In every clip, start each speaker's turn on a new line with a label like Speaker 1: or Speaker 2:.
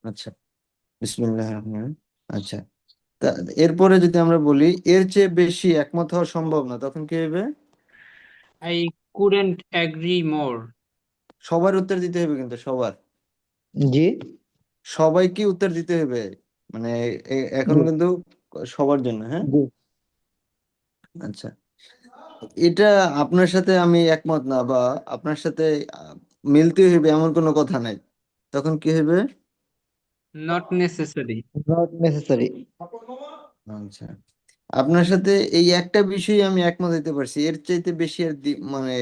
Speaker 1: আচ্ছা, বিসমিল্লাহির রহমানির রহিম। আচ্ছা, তা এরপরে যদি আমরা বলি এর চেয়ে বেশি একমত হওয়া সম্ভব না, তখন কি হবে?
Speaker 2: I couldn't agree more.
Speaker 1: সবার উত্তর দিতে হবে, কিন্তু সবার,
Speaker 3: জি
Speaker 1: সবাইকে উত্তর দিতে হবে। মানে এখন
Speaker 3: জি
Speaker 1: কিন্তু সবার জন্য, হ্যাঁ।
Speaker 3: জি
Speaker 1: আচ্ছা, এটা আপনার সাথে আমি একমত না, বা আপনার সাথে আহ, মিলতে হইবে এমন কোনো কথা নাই, তখন কি হবে?
Speaker 2: Not necessary.
Speaker 3: Not necessary.
Speaker 1: আচ্ছা, আপনার সাথে এই একটা বিষয়ে আমি একমত হইতে পারছি, এর চাইতে বেশি আর মানে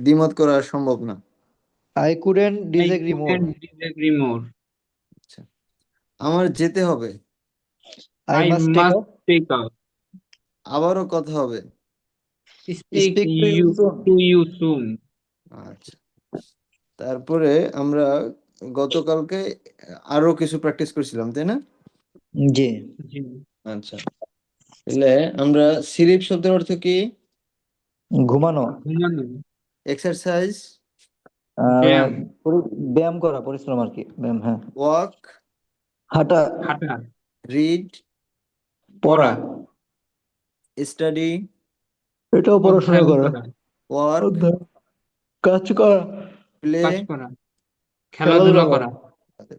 Speaker 1: দ্বিমত করা সম্ভব না।
Speaker 3: I couldn't
Speaker 2: I
Speaker 3: disagree more.
Speaker 2: couldn't disagree more.
Speaker 1: আচ্ছা, আমার যেতে হবে,
Speaker 3: I
Speaker 2: I
Speaker 3: must take
Speaker 2: must
Speaker 3: up.
Speaker 2: speak up.
Speaker 1: আবারও কথা হবে।
Speaker 2: Speak
Speaker 3: speak to you
Speaker 2: you
Speaker 3: soon.
Speaker 2: to you soon.
Speaker 1: আচ্ছা, তারপরে আমরা গতকালকে আরো কিছু প্র্যাকটিস করছিলাম, তাই না?
Speaker 3: জি।
Speaker 2: জি।
Speaker 1: আচ্ছা, তাহলে আমরা স্লিপ শব্দের অর্থ কি?
Speaker 3: ঘুমানো।
Speaker 2: ঘুমানো।
Speaker 1: এক্সারসাইজ,
Speaker 3: আহ,
Speaker 2: ব্যায়াম।
Speaker 3: ব্যায়াম করা, পরিশ্রম আর কি, ব্যায়াম, হ্যাঁ।
Speaker 1: ওয়াক,
Speaker 3: হাঁটা।
Speaker 2: হাঁটা।
Speaker 1: রিড,
Speaker 3: পড়া।
Speaker 2: পড়া।
Speaker 1: স্টাডি,
Speaker 3: এটাও পড়াশোনা
Speaker 2: অধ্যয়ন
Speaker 3: করা।
Speaker 2: করা।
Speaker 1: ওয়ার্ক,
Speaker 3: অধ্যয়ন, কাজ করা,
Speaker 1: প্লে।
Speaker 2: কাজ করা।
Speaker 3: খেলাধুলা
Speaker 2: খেলাধুলা
Speaker 3: করা।
Speaker 2: করা।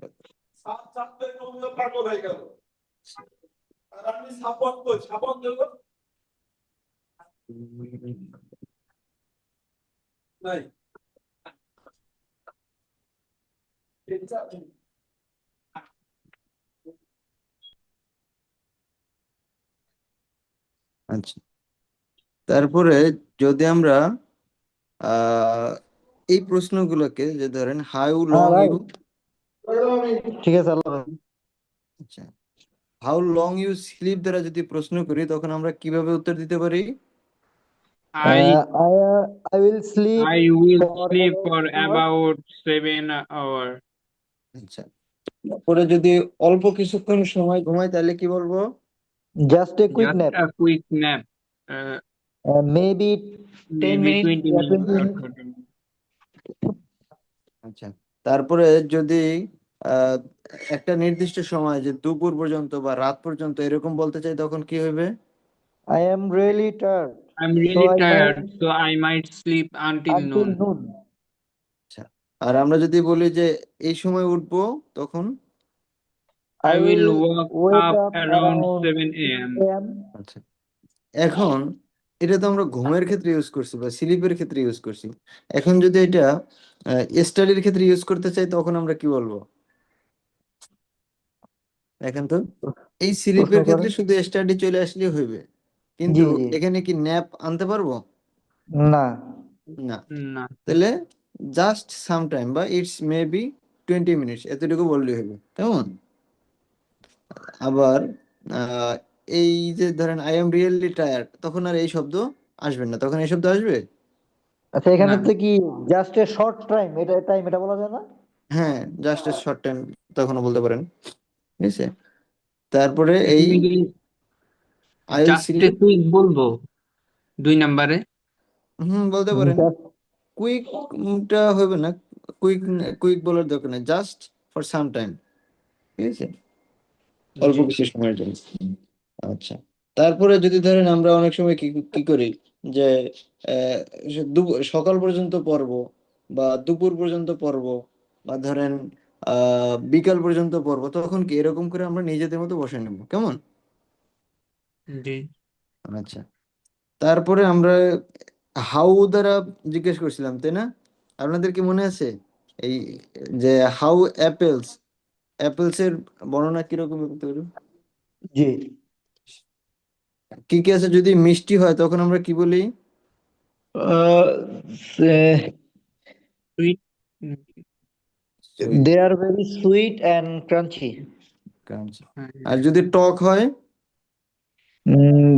Speaker 1: আচ্ছা, তারপরে যদি আমরা আহ এই প্রশ্নগুলোকে, যে ধরেন হাউ
Speaker 3: হ্যাঁ
Speaker 1: লং
Speaker 3: ভাই,
Speaker 1: ইউ,
Speaker 3: ঠিক আছে, আল্লাহ হাফেজ।
Speaker 1: আচ্ছা, হাউ লং ইউ স্লিপ দ্বারা যদি প্রশ্ন করি, তখন আমরা কিভাবে উত্তর দিতে পারি?
Speaker 2: I
Speaker 3: I I will slip
Speaker 2: I will
Speaker 3: for
Speaker 2: sleep
Speaker 3: about
Speaker 2: for
Speaker 3: 2 hours.
Speaker 2: about 7 hours.
Speaker 1: আচ্ছা, তারপরে যদি অল্প কিছুক্ষণ সময় ঘুমাই, তাহলে কি বলবো?
Speaker 3: Just a quick
Speaker 2: Just
Speaker 3: nap.
Speaker 2: a quick nap. Uh,
Speaker 3: maybe 10
Speaker 2: maybe
Speaker 3: minute
Speaker 2: 20
Speaker 3: বা
Speaker 2: minutes
Speaker 3: 20
Speaker 2: or
Speaker 3: মিনিট।
Speaker 2: 30 minutes.
Speaker 1: আচ্ছা, তারপরে যদি আহ একটা নির্দিষ্ট সময়, যে দুপুর পর্যন্ত বা রাত পর্যন্ত এরকম বলতে চাই, তখন কি হবে?
Speaker 3: I am really tired,
Speaker 2: I'm
Speaker 3: so
Speaker 2: really
Speaker 3: I might
Speaker 2: tired, so I might sleep until
Speaker 3: until
Speaker 2: noon.
Speaker 3: নুন।
Speaker 1: আচ্ছা, আর আমরা যদি বলি যে এই সময় উঠবো, তখন?
Speaker 3: I
Speaker 2: I
Speaker 3: will
Speaker 2: will wake
Speaker 3: ওয়েক
Speaker 2: up
Speaker 3: up
Speaker 2: around
Speaker 3: around
Speaker 2: 7
Speaker 3: 6
Speaker 2: a.m.
Speaker 3: Am.
Speaker 1: আচ্ছা, এখন এটা তো আমরা ঘুমের ক্ষেত্রে ইউজ করছি বা স্লিপের ক্ষেত্রে ইউজ করছি। এখন যদি এটা স্টাডির ক্ষেত্রে ইউজ করতে চাই, তখন আমরা কি বলবো? দেখেন তো, এই
Speaker 3: প্রশ্ন
Speaker 1: স্লিপের ক্ষেত্রে
Speaker 3: করেন।
Speaker 1: শুধু স্টাডি চলে আসলে হইবে, কিন্তু
Speaker 3: জি জি।
Speaker 1: এখানে কি ন্যাপ আনতে পারবো?
Speaker 3: না।
Speaker 1: না।
Speaker 2: না।
Speaker 1: তাহলে জাস্ট সাম টাইম বা ইটস মেবি 20 মিনিটস, এতটুকু বললেই হবে, কেমন? আবার আহ, এই যে ধরেন আই এম রিয়েলি টায়ার্ড, তখন আর এই শব্দ আসবে না, তখন এই শব্দ আসবে?
Speaker 3: আচ্ছা, এখানে
Speaker 2: না।
Speaker 3: তো কি জাস্ট এ শর্ট টাইম এটা বলা যায় না?
Speaker 1: হ্যাঁ, জাস্ট শর্ট টাইম, তখনও বলতে পারেন, ঠিক আছে। তারপরে এই
Speaker 2: এখানে কি
Speaker 1: I will
Speaker 2: just
Speaker 1: slip,
Speaker 2: quick বলবো 2 নম্বরে?
Speaker 1: বলতে পারেন।
Speaker 3: জাস্ট।
Speaker 1: কুইকটা হবে না, কুইক, কুইক বলার দরকার নেই, জাস্ট ফর সাম টাইম, ঠিক আছে, অল্প
Speaker 2: জি।
Speaker 1: কিছু সময়ের জন্য। আচ্ছা, তারপরে যদি ধরেন আমরা অনেক সময় কি কি করি, যে সকাল পর্যন্ত পড়বো, বা দুপুর পর্যন্ত পড়বো, বা ধরেন বিকাল পর্যন্ত পড়বো, তখন কি এরকম করে আমরা নিজেদের মতো বসে নেবো, কেমন?
Speaker 2: জি।
Speaker 1: আচ্ছা, তারপরে আমরা হাউ দ্বারা জিজ্ঞেস করছিলাম, তাই না? আপনাদের কি মনে আছে এই যে হাউ অ্যাপেলস, অ্যাপেলস এর বর্ণনা কিরকম করতে পারি?
Speaker 3: জি।
Speaker 1: কি কি আছে, যদি মিষ্টি হয় তখন আমরা কি বলি?
Speaker 2: Sweet.
Speaker 1: Sweet,
Speaker 3: they are very sweet and crunchy.
Speaker 1: আর যদি টক হয়?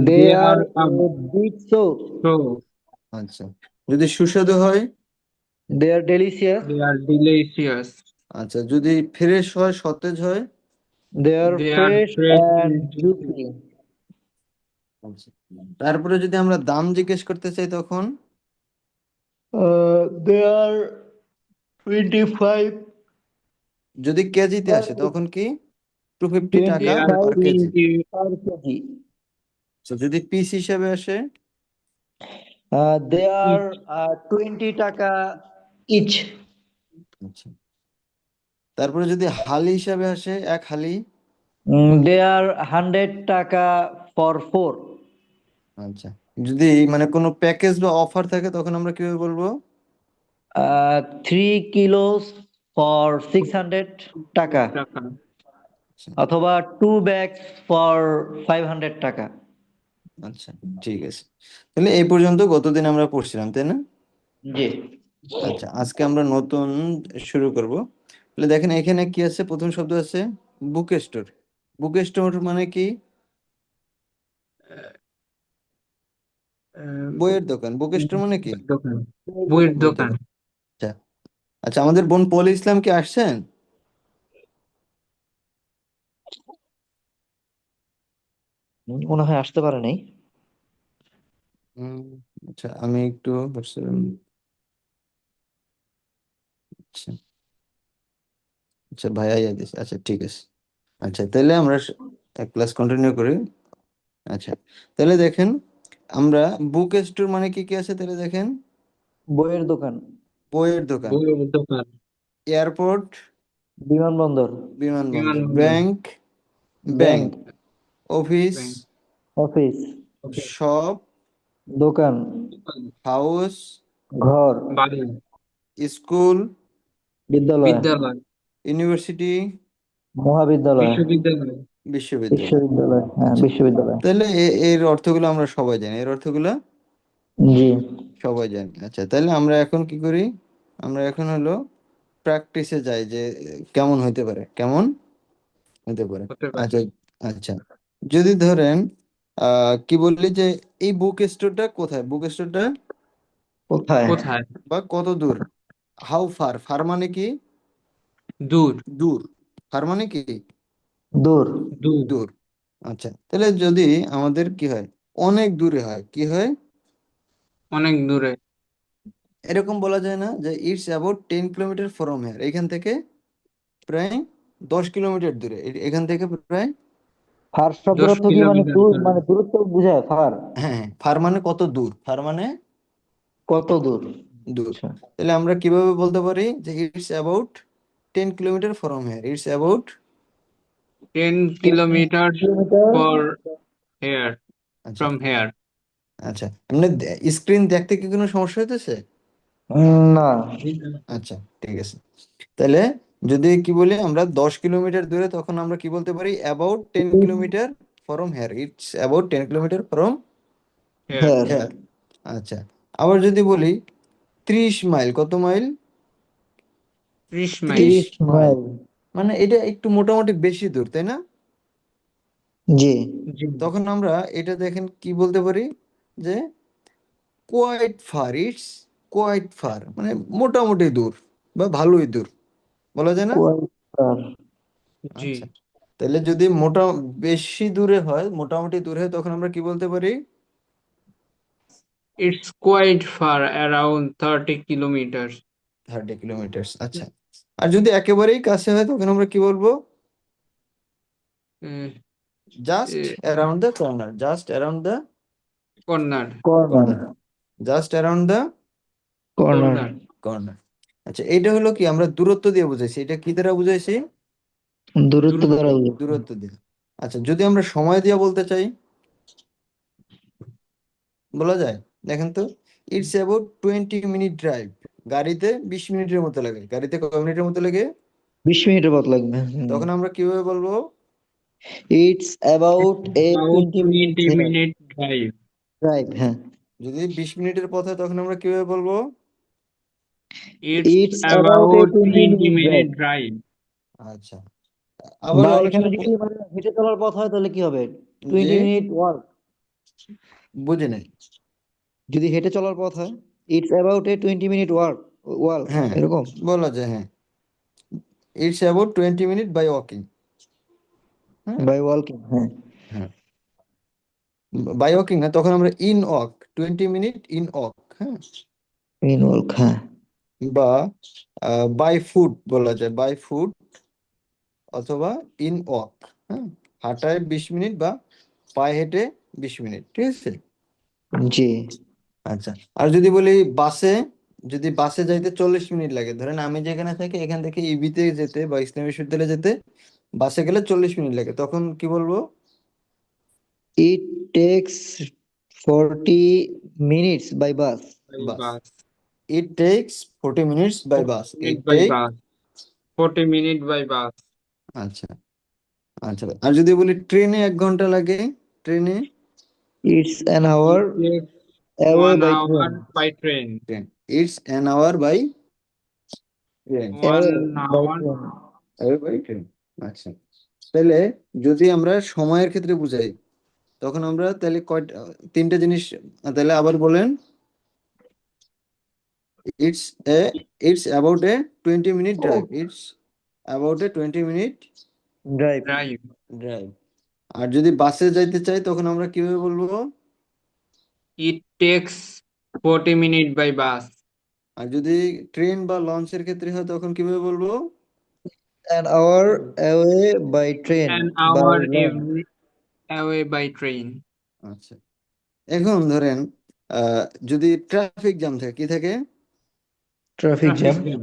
Speaker 3: They
Speaker 2: they
Speaker 3: are
Speaker 2: are
Speaker 3: bit so.
Speaker 2: So
Speaker 1: আচ্ছা, যদি সুস্বাদু হয়?
Speaker 3: They are delicious.
Speaker 2: They are delicious.
Speaker 1: আচ্ছা, যদি ফ্রেশ হয়, সতেজ হয়?
Speaker 3: They are
Speaker 2: they are
Speaker 3: fresh
Speaker 2: fresh
Speaker 3: and
Speaker 2: and juicy.
Speaker 3: Juicy.
Speaker 1: আচ্ছা, তারপরে যদি আমরা দাম জিজ্ঞেস করতে চাই, তখন?
Speaker 3: দে আর 25
Speaker 1: যদি কেজিতে আসে তখন কি 250 টাকা
Speaker 2: They are
Speaker 3: 25
Speaker 1: per KG.
Speaker 2: 20,
Speaker 3: per kg.
Speaker 1: তো যদি পিস হিসাবে আসে
Speaker 3: They are
Speaker 2: each.
Speaker 3: 20 টাকা each.
Speaker 1: আচ্ছা, তারপরে যদি হালি হিসাবে আসে এক হালি,
Speaker 3: They are 100 টাকা for 4.
Speaker 1: আচ্ছা, যদি মানে কোনো প্যাকেজ বা অফার থাকে তখন আমরা কিভাবে বলবো?
Speaker 3: 3 kilos for 600 টাকা
Speaker 2: টাকা।
Speaker 1: আচ্ছা
Speaker 3: অথবা 2 bags for 500 টাকা।
Speaker 1: আচ্ছা, ঠিক আছে। তাহলে এই পর্যন্ত গতদিন আমরা পড়ছিলাম, তাই না?
Speaker 3: জি।
Speaker 1: আচ্ছা, আজকে আমরা নতুন শুরু করব। তাহলে দেখেন এখানে কি আছে, প্রথম শব্দ আছে বুক স্টোর। বুক স্টোর মানে কি? বইয়ের দোকান। বুক স্টোর মানে কি?
Speaker 2: দোকান, বইয়ের
Speaker 1: বইয়ের
Speaker 2: দোকান।
Speaker 1: দোকান। আচ্ছা আচ্ছা, আমাদের বোন পলি ইসলাম কি আসছেন?
Speaker 3: মনে হয় আসতে পারে নাই।
Speaker 1: উম, আচ্ছা, আমি একটু ভাবছিলাম। আচ্ছা আচ্ছা, ভাইয়া ইয়া দিছে। আচ্ছা ঠিক আছে। আচ্ছা, তাহলে আমরা ক্লাস কন্টিনিউ করি। আচ্ছা, তাহলে দেখেন আমরা বুক স্টোর মানে কি কি আছে, তাহলে দেখেন
Speaker 3: বইয়ের দোকান,
Speaker 1: বইয়ের দোকান,
Speaker 2: বইয়ের দোকান,
Speaker 1: এয়ারপোর্ট,
Speaker 3: বিমানবন্দর,
Speaker 1: বিমানবন্দর,
Speaker 2: বিমানবন্দর,
Speaker 1: bank, bank,
Speaker 3: bank,
Speaker 1: office,
Speaker 2: bank,
Speaker 3: office,
Speaker 2: office,
Speaker 1: shop,
Speaker 3: দোকান,
Speaker 2: দোকান,
Speaker 1: হাউস,
Speaker 3: ঘর,
Speaker 2: বাড়ি,
Speaker 1: স্কুল,
Speaker 3: বিদ্যালয়,
Speaker 2: বিদ্যালয়,
Speaker 1: ইউনিভার্সিটি,
Speaker 3: মহাবিদ্যালয়,
Speaker 2: বিশ্ববিদ্যালয়।
Speaker 1: বিশ্ববিদ্যালয়।
Speaker 3: বিশ্ববিদ্যালয়, হ্যাঁ
Speaker 1: আচ্ছা,
Speaker 3: বিশ্ববিদ্যালয়।
Speaker 1: তাহলে এর অর্থগুলো আমরা সবাই জানি, এর অর্থগুলো
Speaker 3: জি।
Speaker 1: সবাই জানি। আচ্ছা, তাহলে আমরা এখন কি করি? আমরা এখন হলো প্র্যাকটিসে যাই যে কেমন হইতে পারে, কেমন হতে পারে।
Speaker 2: হতে পারে।
Speaker 1: আচ্ছা আচ্ছা, যদি ধরেন কি বললি যে এই বুক স্টোরটা কোথায়, বুক স্টোরটা
Speaker 3: কোথায়?
Speaker 2: কোথায়?
Speaker 1: বা কত দূর? হাউ ফার, ফার মানে কি?
Speaker 2: দূর,
Speaker 1: দূর। ফার মানে কি?
Speaker 3: দূর।
Speaker 2: দূর,
Speaker 1: দূর। আচ্ছা, তাহলে যদি আমাদের কি হয়, অনেক দূরে হয়, কি হয়?
Speaker 2: অনেক দূরে।
Speaker 1: এরকম বলা যায় না যে it's about 10 kilometre from hair, এখান থেকে প্রায় 10 কিলোমিটার দূরে, এখান থেকে প্রায়।
Speaker 3: ফার শব্দের
Speaker 2: দশ
Speaker 3: অর্থ কি, মানে
Speaker 2: কিলোমিটার
Speaker 3: দূর,
Speaker 2: দূরে।
Speaker 3: মানে দূরত্ব বোঝায় ফার?
Speaker 1: হ্যাঁ হ্যাঁ, ফার মানে কত দূর, ফার মানে
Speaker 3: কত দূর?
Speaker 1: দূর।
Speaker 3: আচ্ছা।
Speaker 1: তাহলে আমরা কিভাবে বলতে পারি যে it's about 10 kilometre from here, it's about.
Speaker 2: 10 kilometre
Speaker 3: kilometre.
Speaker 2: For here,
Speaker 1: আচ্ছা
Speaker 2: ফ্রম হেয়ার।
Speaker 1: আচ্ছা, এমনি স্ক্রিন দেখতে কি কোনো সমস্যা হইতেছে?
Speaker 3: না।
Speaker 1: আচ্ছা ঠিক আছে। তাহলে যদি কি বলি আমরা 10 কিলোমিটার দূরে, তখন আমরা কি বলতে পারি? About 10 kilometre from here, it's about 10 kilometre from
Speaker 2: here,
Speaker 3: here.
Speaker 1: Here. আচ্ছা, আবার যদি বলি 30 মাইল, কত মাইল?
Speaker 2: 30 মাইল।
Speaker 1: 30 mile,
Speaker 3: 30 mile.
Speaker 1: মানে এটা একটু মোটামুটি বেশি দূর, তাই না?
Speaker 3: জি।
Speaker 2: জি।
Speaker 1: তখন আমরা এটা দেখেন কি বলতে পারি যে quite far, it's quite far, মানে মোটামুটি দূর বা ভালোই দূর, বলা যায় না?
Speaker 3: কোয়ার্টার।
Speaker 2: জি।
Speaker 1: আচ্ছা, তাহলে যদি বেশি দূরে হয়, মোটামুটি দূরে হয়, তখন আমরা কি বলতে পারি?
Speaker 2: It's quite far, around 30 kilometers.
Speaker 1: 30 kilometre. আচ্ছা, আর যদি একেবারেই কাছে হয় তখন আমরা কি বলবো?
Speaker 2: Uh,
Speaker 1: just around the corner, just around the
Speaker 2: corner,
Speaker 3: corner.
Speaker 1: Corner, just around the
Speaker 3: corner.
Speaker 2: corner.
Speaker 1: Corner. আচ্ছা, এটা হলো কি আমরা দূরত্ব দিয়ে বুঝাইছি, এটা কি দ্বারা বুঝাইছি?
Speaker 3: দূরত্ব
Speaker 2: দূরত্ব,
Speaker 3: দ্বারা বোঝায়।
Speaker 1: দূরত্ব দিয়ে। আচ্ছা, যদি আমরা সময় দিয়ে বলতে চাই, বলা যায়? দেখেন তো, ইটস অ্যাবাউট 20 মিনিট ড্রাইভ, গাড়িতে 20 মিনিটের মতো লাগে, গাড়িতে কয় মিনিটের মতো লাগে?
Speaker 3: 20 মিনিটের মতো লাগবে।
Speaker 1: তখন আমরা কিভাবে বলবো?
Speaker 3: It's about A
Speaker 2: about
Speaker 3: 20 minutes
Speaker 2: 20 minute drive.
Speaker 3: Drive. হ্যাঁ।
Speaker 1: যদি 20 মিনিটের পথ হয় তখন আমরা কিভাবে বলবো?
Speaker 2: It's
Speaker 3: it's about A
Speaker 2: about
Speaker 3: 20
Speaker 2: 20
Speaker 3: minute drive.
Speaker 2: minute drive.
Speaker 1: আচ্ছা, আবার
Speaker 3: বা
Speaker 1: অনেক
Speaker 3: এখানে
Speaker 1: সময়
Speaker 3: যদি মানে হেঁটে চলার পথ হয় তাহলে কি হবে?
Speaker 1: যে
Speaker 3: 20 মিনিট ওয়ার্ক।
Speaker 1: বুঝে নাই।
Speaker 3: যদি হেঁটে চলার পথ হয়, it's about a 20 minute work. Work
Speaker 1: হ্যাঁ,
Speaker 3: এরকম।
Speaker 1: বলা যায়, হ্যাঁ, it's about 20 minute by walking. হ্যাঁ
Speaker 3: বাই ওয়াকিং। হ্যাঁ।
Speaker 1: হ্যাঁ, বাই ওয়াকিং না, তখন আমরা in walk, 20 minute in walk. হ্যাঁ,
Speaker 3: ইন ওয়ার্ক। হ্যাঁ।
Speaker 1: বা বাই ফুট বলা যায়, বাই ফুট অথবা ইন ওয়াক। হ্যাঁ, হাঁটায় 20 মিনিট বা পায়ে হেঁটে 20 মিনিট, ঠিক আছে।
Speaker 3: জি।
Speaker 1: আচ্ছা, আর যদি বলি বাসে, যদি বাসে যাইতে 40 মিনিট লাগে, ধরেন আমি যেখানে থাকি এখান থেকে ইবিতে যেতে বা ইসলাম বিশ্ববিদ্যালয়ে যেতে বাসে গেলে 40 মিনিট লাগে, তখন কি বলবো?
Speaker 3: It takes 40 minutes by bus.
Speaker 2: by
Speaker 1: bus,
Speaker 2: bus.
Speaker 1: It takes 40 minutes by
Speaker 2: 40
Speaker 1: bus, it
Speaker 2: minute by
Speaker 1: take.
Speaker 2: bus. 40 minute by bus.
Speaker 1: আচ্ছা আচ্ছা, আর যদি বলি ট্রেনে 1 ঘন্টা লাগে, ট্রেনে,
Speaker 3: It's an
Speaker 2: It
Speaker 3: hour
Speaker 2: takes
Speaker 3: away
Speaker 2: one
Speaker 3: by
Speaker 2: hour
Speaker 3: train.
Speaker 2: by train.
Speaker 1: Train, it's an hour by train,
Speaker 3: Away
Speaker 2: 1 hour.
Speaker 1: By train. আচ্ছা, তাহলে যদি আমরা সময়ের ক্ষেত্রে বুঝাই তখন আমরা তাহলে কয়টা, তিনটা জিনিস, তাহলে আবার বলেন। It's a it's about a 20 minute drive, it's about a 20 minute
Speaker 3: Drive.
Speaker 2: Drive.
Speaker 1: Drive. আর যদি বাসে যাইতে চাই তখন আমরা কিভাবে বলবো?
Speaker 2: It takes 40 minute by bus.
Speaker 1: আর যদি ট্রেন বা লঞ্চের ক্ষেত্রে হয় তখন কিভাবে বলবো?
Speaker 3: An hour away by
Speaker 2: An
Speaker 3: train, by
Speaker 2: hour
Speaker 3: land.
Speaker 2: away by train.
Speaker 1: আচ্ছা, এখন ধরেন আহ যদি ট্রাফিক জ্যাম থাকে, কি থাকে?
Speaker 3: Traffic
Speaker 2: Traffic
Speaker 3: jam.
Speaker 2: jam.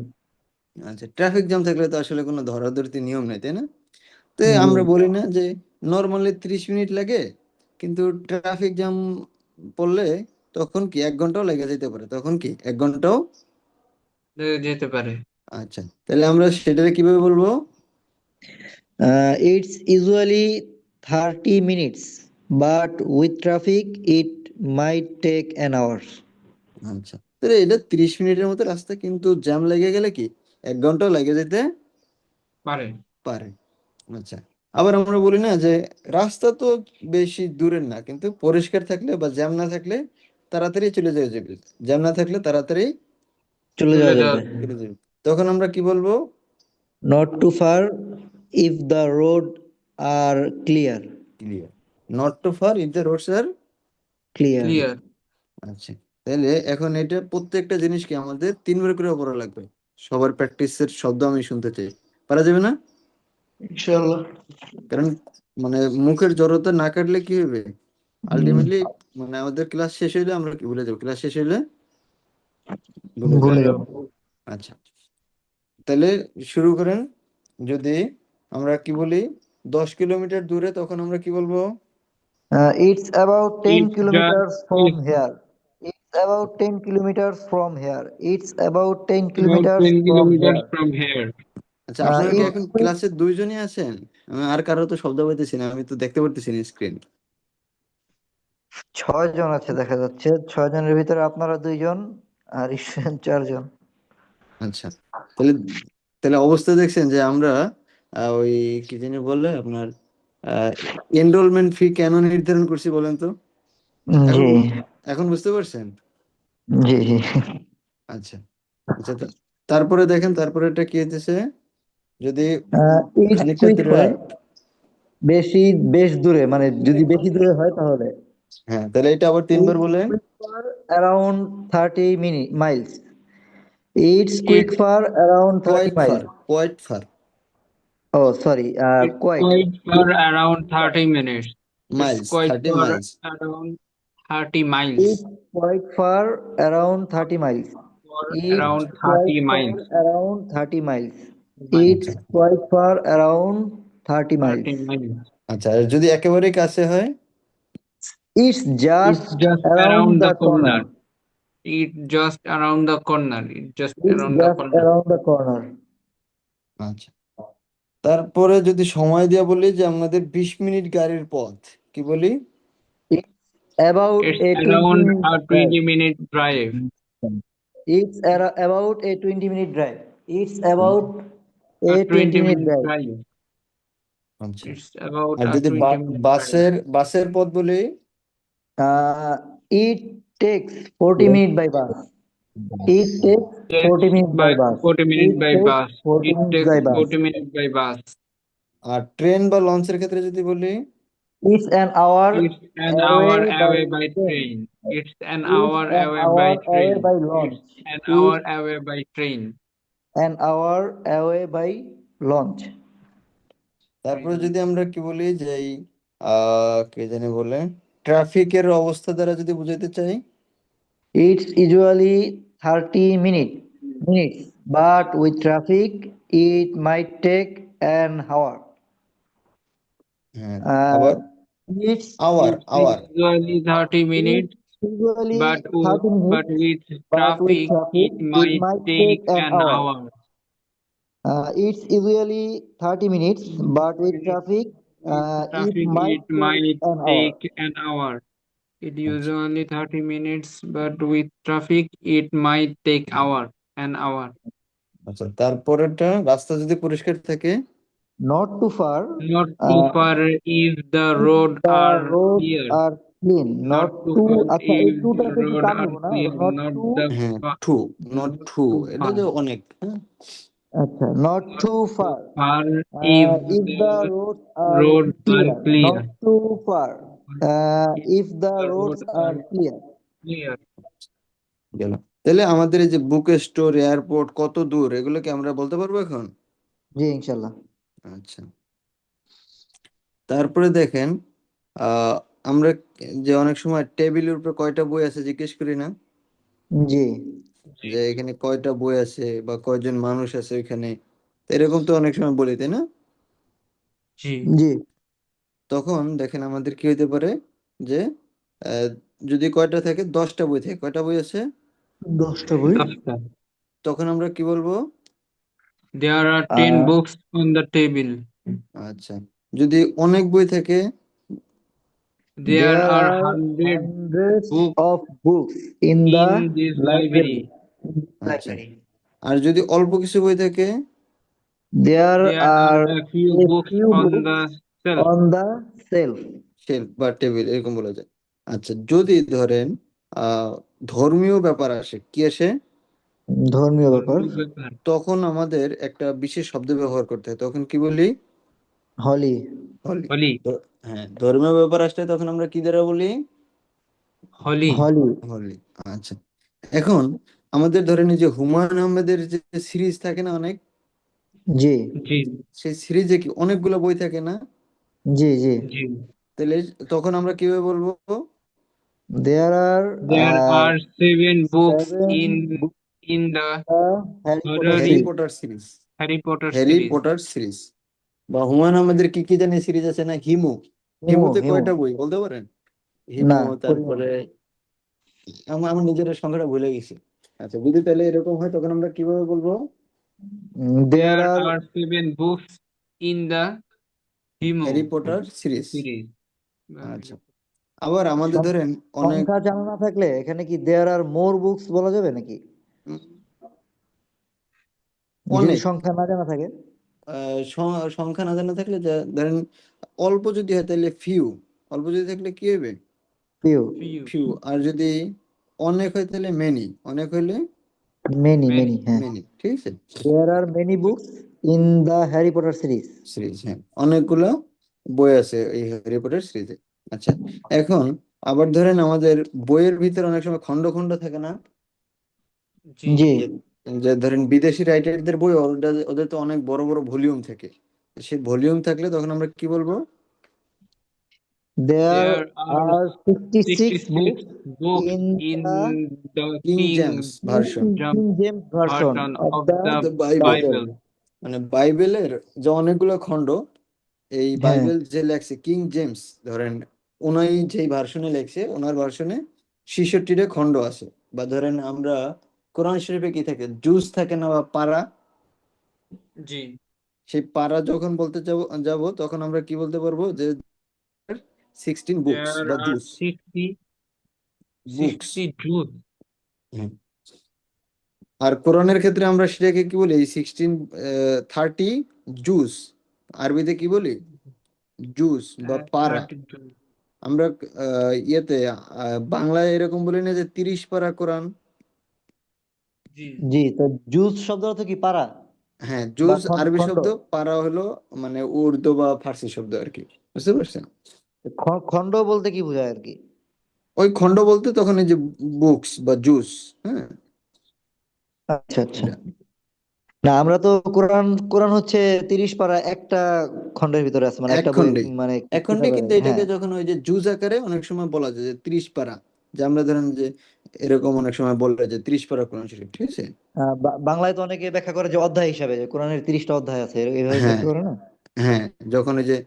Speaker 1: আচ্ছা, ট্রাফিক জ্যাম থাকলে তো আসলে কোনো ধরাধরতি নিয়ম নেই, তাই না? তো
Speaker 3: জি।
Speaker 1: আমরা বলি না যে নর্মালি 30 মিনিট লাগে, কিন্তু ট্রাফিক জ্যাম পড়লে তখন কি 1 ঘন্টাও লেগে যেতে পারে, তখন কি 1 ঘন্টাও।
Speaker 2: যেতে পারে।
Speaker 1: আচ্ছা, তাহলে আমরা সেটাকে কিভাবে বলবো?
Speaker 3: It's usually 30 minutes, but with traffic, it might take an hour.
Speaker 1: আচ্ছা, তাহলে এটা 30 মিনিটের মতো রাস্তা, কিন্তু জ্যাম লেগে গেলে কি 1 ঘন্টাও লেগে যেতে
Speaker 2: পারে।
Speaker 1: পারে। আচ্ছা, আবার আমরা বলি না যে রাস্তা তো বেশি দূরের না, কিন্তু পরিষ্কার থাকলে বা জ্যাম না থাকলে তাড়াতাড়ি চলে যাওয়া যাবে, জ্যাম না থাকলে তাড়াতাড়ি
Speaker 3: চলে
Speaker 2: চলে
Speaker 3: যাওয়া
Speaker 2: যাওয়া
Speaker 3: যাবে।
Speaker 2: যাবে।
Speaker 1: চলে যাবে। তখন আমরা কি বলবো?
Speaker 3: Not too far if the road are clear.
Speaker 1: Clear, not too far if the roads are
Speaker 3: Clear.
Speaker 2: Clear.
Speaker 1: আচ্ছা, তাহলে এখন এটা প্রত্যেকটা জিনিসকে আমাদের 3 বার করে পড়া লাগবে। সবার প্র্যাকটিসের শব্দ আমি শুনতে চাই, পারা যাবে না?
Speaker 3: ইনশাআল্লাহ।
Speaker 1: কারণ মানে মুখের জড়তা না কাটলে কি হবে,
Speaker 3: হুম,
Speaker 1: আলটিমেটলি মানে আমাদের ক্লাস শেষ হইলে আমরা কি ভুলে যাবো, ক্লাস শেষ হইলে ভুলে
Speaker 3: ভুলে
Speaker 1: যাবো।
Speaker 3: যাব।
Speaker 1: আচ্ছা, তাহলে শুরু করেন। যদি আমরা কি বলি 10 কিলোমিটার দূরে, তখন আমরা কি বলবো?
Speaker 3: It's about 10
Speaker 2: It's just
Speaker 3: kilometers
Speaker 2: it's
Speaker 3: from here. It's about 10 kilometers from here. It's about 10
Speaker 2: about
Speaker 3: kilometers
Speaker 2: 10
Speaker 3: from
Speaker 2: kilometers
Speaker 3: here.
Speaker 2: from here.
Speaker 1: আচ্ছা, আপনারা কি
Speaker 3: It's
Speaker 1: এখন ক্লাসে দুইজনই আছেন? আমি আর কারো তো শব্দ পাইতেছি না, আমি তো দেখতে পারতেছি না স্ক্রিন।
Speaker 3: 6 জন আছে দেখা যাচ্ছে। 6 জনের ভিতরে আপনারা 2 জন আর ঈশ্বর 4 জন।
Speaker 1: আচ্ছা, তাহলে তাহলে অবস্থা দেখছেন যে আমরা ওই কি জানি বললে আপনার এনরোলমেন্ট ফি কেন নির্ধারণ করছি বলেন তো? এখন
Speaker 3: জি,
Speaker 1: এখন বুঝতে পারছেন?
Speaker 3: জি, জি।
Speaker 1: আচ্ছা আচ্ছা, তারপরে দেখেন, তারপরে এটা কি হইতেছে, যদি
Speaker 3: It's
Speaker 1: খানিকটা
Speaker 3: quite
Speaker 1: দূরে
Speaker 3: far.
Speaker 1: হয়।
Speaker 3: বেশ দূরে মানে যদি বেশি দূরে হয় তাহলে।
Speaker 1: হ্যাঁ, তাহলে এটা আবার 3 বার
Speaker 3: It's
Speaker 1: বলেন।
Speaker 3: quick far around 30 miles. It's quick
Speaker 2: It's
Speaker 3: far around 30
Speaker 1: quite
Speaker 3: miles.
Speaker 1: Far, quite far,
Speaker 3: Oh, sorry.
Speaker 2: it's
Speaker 3: Quite.
Speaker 2: quite far around 30 minutes. It's
Speaker 1: Miles,
Speaker 2: quite
Speaker 1: 30
Speaker 2: far
Speaker 1: Miles.
Speaker 2: around 30
Speaker 3: It's
Speaker 2: miles.
Speaker 3: quite far around 30 miles.
Speaker 2: For
Speaker 3: It's
Speaker 2: around
Speaker 1: আচ্ছা
Speaker 2: 30
Speaker 3: quite far
Speaker 2: miles.
Speaker 3: around 30 miles.
Speaker 2: Miles.
Speaker 1: আচ্ছা
Speaker 3: It's quite far around 30 miles.
Speaker 2: 30 miles.
Speaker 1: আচ্ছা, আর যদি একেবারেই কাছে হয়?
Speaker 3: It's
Speaker 2: It's
Speaker 3: just
Speaker 2: just
Speaker 3: around
Speaker 2: around the
Speaker 3: the
Speaker 2: corner.
Speaker 3: corner.
Speaker 2: It's just around the corner. It's just
Speaker 3: It's
Speaker 2: around the
Speaker 3: just
Speaker 2: corner.
Speaker 3: around the corner.
Speaker 1: আচ্ছা, তারপরে যদি সময় দিয়ে বলি যে আমাদের 20 মিনিট গাড়ির পথ, কি বলি?
Speaker 3: It's about
Speaker 2: It's
Speaker 3: a 20
Speaker 2: around
Speaker 3: minute
Speaker 2: a
Speaker 3: drive.
Speaker 2: 20-minute drive.
Speaker 3: About a 20-minute drive. It's
Speaker 1: hmm,
Speaker 3: about
Speaker 2: A
Speaker 3: a 20-minute
Speaker 2: 20-minute
Speaker 3: drive.
Speaker 2: drive.
Speaker 1: আচ্ছা,
Speaker 2: It's about
Speaker 1: আর
Speaker 2: a
Speaker 1: যদি
Speaker 2: 20-minute drive.
Speaker 1: বাসের পথ বলি?
Speaker 3: It takes 40 minutes by bus. It takes
Speaker 2: Takes
Speaker 3: 40 minutes by
Speaker 2: by
Speaker 3: bus.
Speaker 2: 40 minutes
Speaker 3: It
Speaker 2: by
Speaker 3: takes
Speaker 2: bus.
Speaker 3: 40
Speaker 2: It
Speaker 3: minutes
Speaker 2: takes
Speaker 3: by bus.
Speaker 2: 40 minutes by bus.
Speaker 1: আর train বা লঞ্চের ক্ষেত্রে যদি বলি?
Speaker 3: It's an hour
Speaker 2: It's an hour
Speaker 3: away by
Speaker 2: away by
Speaker 3: train.
Speaker 2: train. It's an
Speaker 3: It's
Speaker 2: hour
Speaker 3: an
Speaker 2: away by
Speaker 3: hour away
Speaker 2: train.
Speaker 3: by
Speaker 2: It's
Speaker 3: launch.
Speaker 2: an hour
Speaker 3: It's
Speaker 2: away by train.
Speaker 3: an hour away by launch.
Speaker 1: তারপরে যদি আমরা কি বলি যে এই কে জানি বলে ট্রাফিকের অবস্থা দ্বারা যদি বুঝাইতে চাই,
Speaker 3: It's usually 30 minutes, but with traffic, it might take an hour.
Speaker 1: হ্যাঁ
Speaker 3: Uh,
Speaker 1: আবার
Speaker 3: it's
Speaker 1: hour
Speaker 2: It's
Speaker 1: hour
Speaker 2: usually 30
Speaker 3: it's
Speaker 2: minutes,
Speaker 3: usually
Speaker 2: but
Speaker 3: 30
Speaker 2: but
Speaker 3: minutes,
Speaker 2: with
Speaker 3: but with
Speaker 2: traffic,
Speaker 3: traffic,
Speaker 2: it
Speaker 3: it
Speaker 2: might
Speaker 3: might
Speaker 2: take
Speaker 3: take an
Speaker 2: an
Speaker 3: hour.
Speaker 2: hour.
Speaker 3: It's usually 30 minutes, but with traffic,
Speaker 2: With
Speaker 3: it
Speaker 2: traffic,
Speaker 3: might
Speaker 2: it
Speaker 3: take
Speaker 2: might
Speaker 3: an hour.
Speaker 2: take an hour. It
Speaker 1: আচ্ছা
Speaker 2: usually 30 minutes, but with traffic, it might take an hour.
Speaker 1: আচ্ছা তারপরেরটা রাস্তা যদি পরিষ্কার থাকে,
Speaker 3: Not too far.
Speaker 2: Not too
Speaker 3: Uh,
Speaker 2: far if the
Speaker 3: if
Speaker 2: road
Speaker 3: the
Speaker 2: are
Speaker 3: roads
Speaker 2: clear.
Speaker 3: are clean,
Speaker 2: Not
Speaker 3: not
Speaker 2: too
Speaker 3: too.
Speaker 2: far
Speaker 3: আচ্ছা এই
Speaker 2: if the
Speaker 3: টুটাকে একটু
Speaker 2: road
Speaker 3: টান
Speaker 2: are
Speaker 3: দিব না,
Speaker 2: clear.
Speaker 3: not
Speaker 2: Not
Speaker 3: too.
Speaker 2: the
Speaker 1: হ্যাঁ
Speaker 2: far,
Speaker 1: too not
Speaker 2: not
Speaker 1: too,
Speaker 2: too
Speaker 1: এটা
Speaker 2: far.
Speaker 1: যে অনেক, হ্যাঁ
Speaker 3: আচ্ছা, not
Speaker 2: Not
Speaker 3: too
Speaker 2: too
Speaker 3: far.
Speaker 2: far if
Speaker 3: If
Speaker 2: the
Speaker 3: the roads are
Speaker 2: road are
Speaker 3: clear,
Speaker 2: clear.
Speaker 3: not too far.
Speaker 2: If
Speaker 3: If the
Speaker 2: the
Speaker 3: roads
Speaker 2: road
Speaker 3: are
Speaker 2: are
Speaker 3: clear.
Speaker 2: clear.
Speaker 1: গেল। তাহলে আমাদের এই যে বুক স্টোর, এয়ারপোর্ট কত দূর, এগুলো কি আমরা বলতে পারবো এখন?
Speaker 3: জি ইনশাল্লাহ।
Speaker 1: আচ্ছা তারপরে দেখেন আহ আমরা যে অনেক সময় টেবিলের উপরে কয়টা বই আছে জিজ্ঞেস করি না,
Speaker 3: জি
Speaker 2: জি
Speaker 1: যে এখানে কয়টা বই আছে বা কয়জন মানুষ আছে ওইখানে, তো এরকম তো অনেক সময় বলি তাই না?
Speaker 2: জি
Speaker 3: জি।
Speaker 1: তখন দেখেন আমাদের কি হইতে পারে যে আহ, যদি কয়টা থাকে, 10টা বই থাকে, কয়টা বই আছে,
Speaker 3: 10টা বই।
Speaker 2: দশটা।
Speaker 1: তখন আমরা কি বলবো?
Speaker 2: There are 10
Speaker 3: ah,
Speaker 2: books on the table.
Speaker 1: আচ্ছা যদি অনেক বই থাকে,
Speaker 2: There
Speaker 3: there
Speaker 2: are
Speaker 3: are
Speaker 2: 100
Speaker 3: hundreds
Speaker 2: books
Speaker 3: of books in the
Speaker 2: in this
Speaker 3: library.
Speaker 2: library.
Speaker 1: আচ্ছা আর যদি অল্প কিছু বই থাকে,
Speaker 3: There
Speaker 2: There are
Speaker 3: are
Speaker 2: a few
Speaker 3: a
Speaker 2: books
Speaker 3: few
Speaker 2: on
Speaker 3: books
Speaker 2: the shelf.
Speaker 3: on the shelf.
Speaker 1: Shelf বা table এরকম বলা যায়। আচ্ছা যদি ধরেন আহ ধর্মীয় ব্যাপার আসে, কি আসে,
Speaker 3: ধর্মীয় ব্যাপার।
Speaker 2: ধর্মীয় ব্যাপার।
Speaker 1: তখন আমাদের একটা বিশেষ শব্দ ব্যবহার করতে হয়, তখন কি বলি?
Speaker 3: হলি।
Speaker 1: হলি।
Speaker 2: হোলি,
Speaker 1: হ্যাঁ ধর্মীয় ব্যাপার আসলে তখন আমরা কি দ্বারা বলি?
Speaker 2: হোলি।
Speaker 3: হলি।
Speaker 1: হলি। আচ্ছা এখন আমাদের ধরেন এই যে হুমায়ুন আহমেদের যে সিরিজ থাকে না অনেক,
Speaker 3: জি
Speaker 2: জি
Speaker 1: সেই সিরিজে কি অনেকগুলো বই থাকে না?
Speaker 3: জি জি।
Speaker 2: জি।
Speaker 1: তাহলে তখন আমরা কিভাবে বলবো?
Speaker 3: There are
Speaker 2: There are 7 books
Speaker 3: 7 books
Speaker 2: in the
Speaker 3: Harry Potter
Speaker 1: Harry
Speaker 2: Harry
Speaker 3: series.
Speaker 1: Potter series,
Speaker 2: Harry Potter
Speaker 1: Harry
Speaker 2: series.
Speaker 1: Potter series. বা হুমায়ুন আহমেদের কি কি জানি সিরিজ আছে না, হিমু,
Speaker 3: হিমু
Speaker 1: হিমুতে
Speaker 3: হিমু।
Speaker 1: কয়টা বই বলতে পারেন? হিমু,
Speaker 3: না পড়ি নাই।
Speaker 1: তারপরে আমার আমার নিজের সংখ্যাটা ভুলে গেছি। আচ্ছা যদি তাহলে এরকম হয় তখন আমরা কিভাবে বলবো?
Speaker 3: There
Speaker 2: There
Speaker 3: are
Speaker 2: are 7 books in the
Speaker 1: Harry
Speaker 2: Himo
Speaker 1: Potter series.
Speaker 2: series.
Speaker 1: আচ্ছা আবার আমাদের
Speaker 3: সং-
Speaker 1: ধরেন অনেক
Speaker 3: সংখ্যা জানা না থাকলে এখানে কি there are more books বলা যাবে নাকি?
Speaker 1: উম,
Speaker 3: যদি
Speaker 1: অনেক
Speaker 3: সংখ্যা না জানা থাকে।
Speaker 1: সংখ্যা না জানা থাকলে ধরেন অল্প যদি হয় তাহলে ফিউ, অল্প যদি থাকলে কি হবে?
Speaker 3: Few.
Speaker 2: Few,
Speaker 1: few. আর যদি অনেক হয় তাহলে মেনি, অনেক হইলে
Speaker 3: Many
Speaker 2: many.
Speaker 3: হ্যাঁ।
Speaker 1: মেনি, ঠিক আছে।
Speaker 3: There are many books in the Harry Potter series.
Speaker 1: Series, হ্যাঁ অনেকগুলো বই আছে এই হ্যারি পটার সিরিজে। আচ্ছা এখন আবার ধরেন আমাদের বইয়ের ভিতরে অনেক সময় খন্ড খন্ড থাকে না,
Speaker 2: জি।
Speaker 3: জি।
Speaker 1: যে যে ধরেন বিদেশি রাইটারদের বই, ওদের তো অনেক বড় বড় ভলিউম থাকে, সেই ভলিউম থাকলে তখন আমরা কি বলবো?
Speaker 3: There
Speaker 2: There are
Speaker 3: are 66
Speaker 2: 66
Speaker 3: books
Speaker 2: books
Speaker 3: in
Speaker 2: in
Speaker 3: the
Speaker 2: the
Speaker 1: king
Speaker 2: King
Speaker 1: James version
Speaker 2: James
Speaker 3: King James version
Speaker 2: version
Speaker 3: of
Speaker 2: of
Speaker 3: the
Speaker 2: the
Speaker 1: the Bible,
Speaker 3: Bible.
Speaker 2: Bible.
Speaker 1: মানে বাইবেলের যে অনেকগুলো খণ্ড, এই
Speaker 3: হ্যাঁ।
Speaker 1: বাইবেল যে লেখছে কিং জেমস, ধরেন উনি যেই ভার্সনে লেখছে ওনার ভার্সনে 66টা খণ্ড আছে। বা ধরেন আমরা কোরআন শরীফে কি থাকে, জুজ থাকে না বা পারা,
Speaker 2: জি।
Speaker 1: সেই পারা যখন বলতে যাব তখন আমরা কি বলতে পারবো যে 16 বুকস
Speaker 2: There
Speaker 1: বা
Speaker 2: are
Speaker 1: জুস
Speaker 2: 60
Speaker 1: বুকস।
Speaker 2: Jews.
Speaker 1: আর কোরআনের ক্ষেত্রে আমরা সেটাকে কি বলি, এই 30 জুস, আরবিতে কি বলি? জুস বা পারা।
Speaker 2: 30 Jews.
Speaker 1: আমরা ইয়েতে বাংলায় এরকম বলি না যে 30 পারা কোরআন।
Speaker 2: জি।
Speaker 3: জি, তো জুস শব্দ অর্থ কি পারা
Speaker 1: হ্যাঁ
Speaker 3: বা
Speaker 1: জুস আরবি
Speaker 3: খণ্ড?
Speaker 1: শব্দ, পারা হলো মানে উর্দু বা ফার্সি শব্দ আর কি, বুঝতে পারছেন?
Speaker 3: খণ্ড বলতে কি বোঝায় আর কি?
Speaker 1: ওই খণ্ড বলতে তখন এই যে বুকস বা জুস, হ্যাঁ
Speaker 3: আচ্ছা আচ্ছা।
Speaker 1: এটা।
Speaker 3: না, আমরা তো কোরআন কোরআন হচ্ছে 30 পারা একটা খণ্ডের ভিতরে আছে, মানে
Speaker 1: এক
Speaker 3: একটা বই,
Speaker 1: খণ্ডেই,
Speaker 3: মানে
Speaker 1: এক খণ্ডে,
Speaker 3: কিতাবের।
Speaker 1: কিন্তু
Speaker 3: হ্যাঁ।
Speaker 1: এটাকে যখন ওই যে জুজ আকারে অনেক সময় বলা যায় যে 30 পারা, যে আমরা ধরেন যে এরকম অনেক সময় বলে যে 30 পারা কোরআন শরীফ, ঠিক আছে।
Speaker 3: বাংলায় তো অনেকে ব্যাখ্যা করে যে অধ্যায় হিসাবে, যে কোরআনের 30টা অধ্যায় আছে, এইভাবে
Speaker 1: হ্যাঁ,
Speaker 3: ব্যাখ্যা করে না?
Speaker 1: হ্যাঁ, যখন ওই যে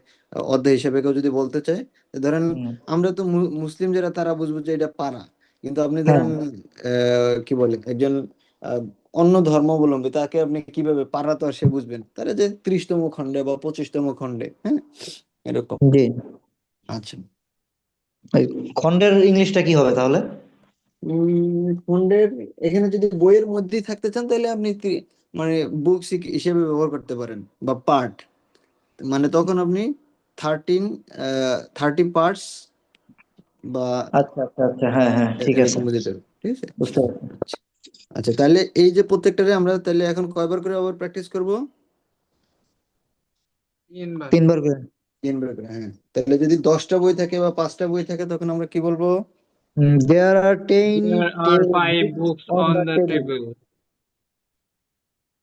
Speaker 1: অধ্যায় হিসেবে কেউ যদি বলতে চায়, যে ধরেন
Speaker 3: হুম।
Speaker 1: আমরা তো মুসলিম যারা তারা বুঝবো যে এটা পারা, কিন্তু আপনি
Speaker 3: হ্যাঁ।
Speaker 1: ধরেন কি বলে একজন আহ, অন্য ধর্মাবলম্বী, তাকে আপনি কিভাবে পারা, তো আর সে বুঝবেন তারা যে 30তম খণ্ডে বা 25তম খণ্ডে, হ্যাঁ, এরকম।
Speaker 3: জি।
Speaker 1: আচ্ছা,
Speaker 3: এই খণ্ডের ইংলিশটা কি হবে তাহলে?
Speaker 1: খণ্ডের এখানে যদি বইয়ের মধ্যেই থাকতে চান তাহলে আপনি মানে বুকস হিসেবে ব্যবহার করতে পারেন, বা পার্ট, মানে তখন আপনি 13 30 পার্টস বা
Speaker 3: আচ্ছা, আচ্ছা, আচ্ছা, হ্যাঁ, হ্যাঁ, ঠিক আছে,
Speaker 1: এরকম বুঝতে হবে, ঠিক আছে।
Speaker 3: বুঝতে পারছি।
Speaker 1: আচ্ছা, আচ্ছা, তাহলে এই যে প্রত্যেকটারে আমরা তাহলে এখন কয়বার করে আবার প্র্যাকটিস করব?
Speaker 2: 3 বার।
Speaker 3: 3 বার করে।
Speaker 1: 3 বার করে, হ্যাঁ। তাহলে যদি 10টা বই থাকে বা 5টা বই থাকে তখন আমরা কি বলবো?
Speaker 3: There are 10
Speaker 2: There are 5
Speaker 3: books
Speaker 2: books
Speaker 3: on
Speaker 2: on
Speaker 3: the
Speaker 2: the
Speaker 3: table.
Speaker 2: table.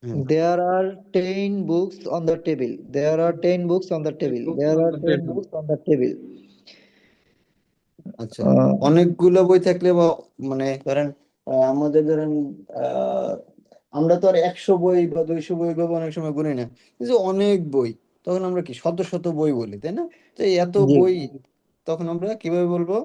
Speaker 1: হ্যাঁ,
Speaker 3: There are 10 books on the table. There are 10 books on the
Speaker 2: 10
Speaker 3: table.
Speaker 2: books
Speaker 3: There
Speaker 2: on
Speaker 3: are
Speaker 2: the
Speaker 3: 10
Speaker 2: table.
Speaker 3: books on the table.
Speaker 1: আচ্ছা,
Speaker 3: আহ,
Speaker 1: অনেকগুলো বই থাকলে বা মানে ধরেন আমাদের ধরেন আহ, আমরা তো আর 100 বই বা 200 বই ভাবে অনেক সময় গুনি না, কিন্তু অনেক বই, তখন আমরা কি শত শত বই বলি, তাই না? তো এই এত
Speaker 3: জি।
Speaker 1: বই, তখন আমরা কিভাবে বলবো?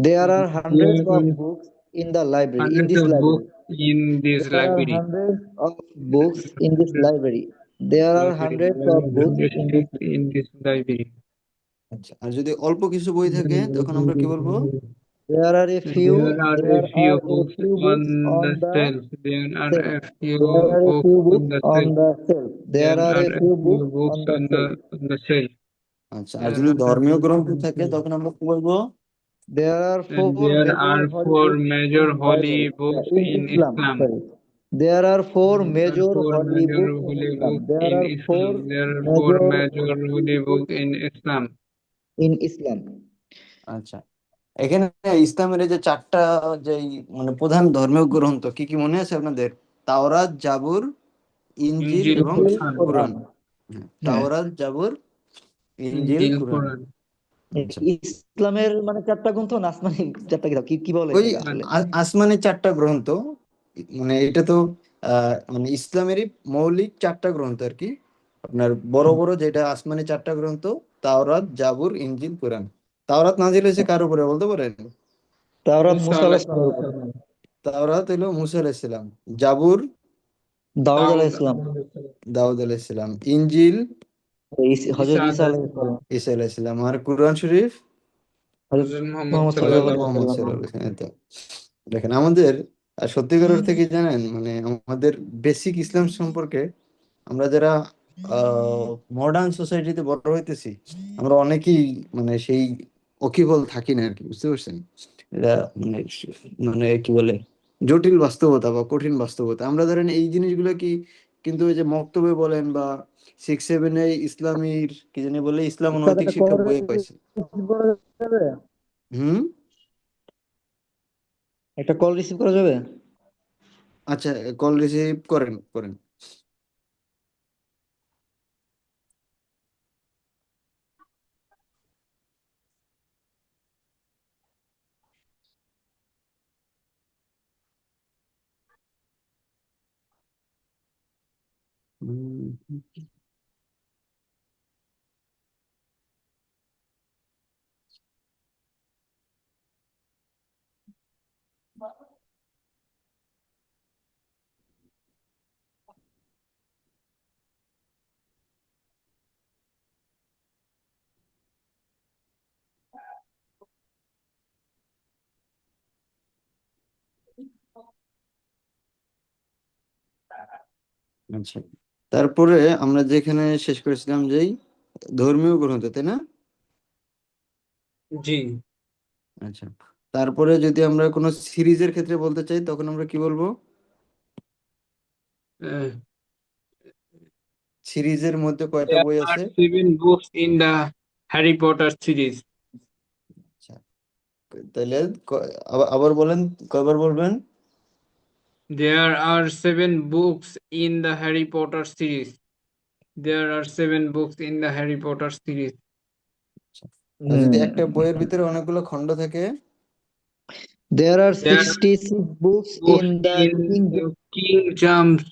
Speaker 3: There are hundreds
Speaker 2: There are
Speaker 3: of books in the library, in
Speaker 2: hundreds
Speaker 3: this
Speaker 2: of books
Speaker 3: library.
Speaker 2: in this
Speaker 3: There are
Speaker 2: library.
Speaker 3: hundreds of books in this
Speaker 2: Hundreds
Speaker 3: library. There are
Speaker 2: library.
Speaker 3: hundreds
Speaker 2: There
Speaker 3: of
Speaker 2: are
Speaker 3: books
Speaker 2: hundreds
Speaker 3: in this.
Speaker 2: books in this library.
Speaker 1: আচ্ছা, আর যদি অল্প কিছু বই থাকে তখন আমরা কি বলবো?
Speaker 3: There are a few.
Speaker 2: There are a
Speaker 3: There are
Speaker 2: few
Speaker 3: a
Speaker 2: books
Speaker 3: few books
Speaker 2: on the
Speaker 3: on the
Speaker 2: shelf. There are
Speaker 3: shelf.
Speaker 2: a
Speaker 3: There
Speaker 2: few
Speaker 3: are a
Speaker 2: books
Speaker 3: few
Speaker 2: on
Speaker 3: books
Speaker 2: the
Speaker 3: on
Speaker 2: shelf.
Speaker 3: the shelf. There
Speaker 2: There
Speaker 3: are
Speaker 2: are
Speaker 3: a
Speaker 2: a
Speaker 3: few
Speaker 2: few
Speaker 3: books
Speaker 2: books
Speaker 3: on the shelf.
Speaker 2: on the shelf.
Speaker 1: আচ্ছা, আর
Speaker 2: There
Speaker 1: যদি
Speaker 2: are a
Speaker 1: ধর্মীয়
Speaker 2: few
Speaker 1: গ্রন্থ
Speaker 2: on the
Speaker 1: থাকে
Speaker 2: shelf.
Speaker 1: তখন আমরা কি বলবো?
Speaker 3: There are
Speaker 2: And
Speaker 3: four
Speaker 2: there
Speaker 3: major
Speaker 2: are
Speaker 3: holy
Speaker 2: 4
Speaker 3: books
Speaker 2: major
Speaker 3: in
Speaker 2: holy
Speaker 3: Bible.
Speaker 2: books
Speaker 3: In
Speaker 2: in
Speaker 3: Islam,
Speaker 2: Islam.
Speaker 3: sorry. There are four
Speaker 2: There are
Speaker 3: major
Speaker 2: 4
Speaker 3: holy
Speaker 2: major
Speaker 3: books in
Speaker 2: holy
Speaker 3: Islam.
Speaker 2: books
Speaker 3: There
Speaker 2: in
Speaker 3: are four
Speaker 2: Islam. There are 4
Speaker 3: major
Speaker 2: major
Speaker 3: holy
Speaker 2: holy books
Speaker 3: books
Speaker 2: in Islam.
Speaker 3: in Islam.
Speaker 1: আচ্ছা, এখানে ইসলামের এই যে 4টা, যে মানে প্রধান ধর্মীয় গ্রন্থ কি কি মনে আছে আপনাদের? তাওরাত, জাবুর, ইনজিল
Speaker 2: Injil,
Speaker 1: এবং
Speaker 3: Injil,
Speaker 2: Quran.
Speaker 3: Quran.
Speaker 1: কুরআন। হ্যাঁ,
Speaker 3: হ্যাঁ।
Speaker 1: তাওরাত, জাবুর, ইনজিল,
Speaker 2: Injil,
Speaker 1: কুরআন।
Speaker 2: Quran.
Speaker 1: আচ্ছা,
Speaker 3: ইসলামের মানে 4টা গ্রন্থ না আসমানি 4টা কিতাব, কি কি বলে
Speaker 1: ওই
Speaker 3: এটাকে আসলে?
Speaker 1: আসমানি 4টা গ্রন্থ, মানে এটা তো মানে ইসলামেরই মৌলিক 4টা গ্রন্থ আর কি, আপনার বড় বড় যেটা আসমানি 4টা গ্রন্থ: তাওরাত, জাবুর, ইনজিল, কুরআন। তাওরাত নাজিল হয়েছে কার উপরে বলতে পারেন?
Speaker 3: তাওরাত
Speaker 2: Musa
Speaker 3: মুসা আলাইহিস
Speaker 2: alayhi
Speaker 3: সালামের উপর।
Speaker 2: salam.
Speaker 1: তাওরাত হলো মুসা আলাইহিস সালাম, জাবুর
Speaker 3: দাউদ
Speaker 2: Daud
Speaker 3: আলাইহিস সালাম।
Speaker 2: alayhi salam.
Speaker 1: দাউদ আলাইহিস সালাম, ইনজিল
Speaker 2: Isa
Speaker 3: হযরত ঈসা
Speaker 2: alayhi
Speaker 3: আলাইহিস
Speaker 2: salam.
Speaker 3: সালাম।
Speaker 1: ঈসা আলাইহিস সালাম, আর কুরআন শরীফ
Speaker 3: হযরত
Speaker 2: Hazrat Muhammad
Speaker 3: মুহাম্মদ
Speaker 1: হযরত
Speaker 3: সাল্লাল্লাহু
Speaker 2: sallallahu
Speaker 3: আলাইহি
Speaker 1: মুহাম্মদ
Speaker 3: ওয়াসাল্লাম।
Speaker 1: সাল্লাল্লাহু আলাইহি ওয়াসাল্লাম। তো দেখেন আমাদের সত্যিকার অর্থে কি জানেন, মানে আমাদের বেসিক ইসলাম সম্পর্কে আমরা যারা মডার্ন সোসাইটিতে বড় হইতেছি, আমরা অনেকেই মানে সেই ওকিবল থাকি না আর কি, বুঝতে পারছেন? এটা মানে মানে কি বলে, জটিল বাস্তবতা বা কঠিন বাস্তবতা। আমরা ধরেন এই জিনিসগুলো কি, কিন্তু ওই যে মক্তবে বলেন বা 6-7 ইসলামীর কি জানি বলে, ইসলাম ও
Speaker 3: উস্তাদ,
Speaker 1: নৈতিক
Speaker 3: একটা কল
Speaker 1: শিক্ষা বইয়ে পাইছে।
Speaker 3: রিসিভ করা যাবে?
Speaker 1: হুম।
Speaker 3: একটা কল রিসিভ করা যাবে?
Speaker 1: আচ্ছা, কল রিসিভ করেন করেন। হুম, আচ্ছা, তারপরে আমরা যেখানে শেষ করেছিলাম যেই ধর্মীয় গ্রন্থ, তাই না?
Speaker 2: জি।
Speaker 1: আচ্ছা, তারপরে যদি আমরা কোনো সিরিজের ক্ষেত্রে বলতে চাই তখন আমরা কি বলবো?
Speaker 2: Uh,
Speaker 1: সিরিজের মধ্যে কয়টা
Speaker 2: there
Speaker 1: বই
Speaker 2: are
Speaker 1: আছে?
Speaker 2: 7 books in the Harry Potter series.
Speaker 1: আচ্ছা, তাহলে আবার আবার বলেন, কয়বার বলবেন?
Speaker 2: There are 7 books in the Harry Potter series. There are 7 books in the Harry Potter series.
Speaker 1: আর যদি
Speaker 3: Hmm.
Speaker 1: একটা বইয়ের ভিতরে অনেকগুলো খণ্ড থাকে,
Speaker 3: There are
Speaker 2: There are
Speaker 3: 66 books
Speaker 2: books
Speaker 3: in the
Speaker 2: in the King James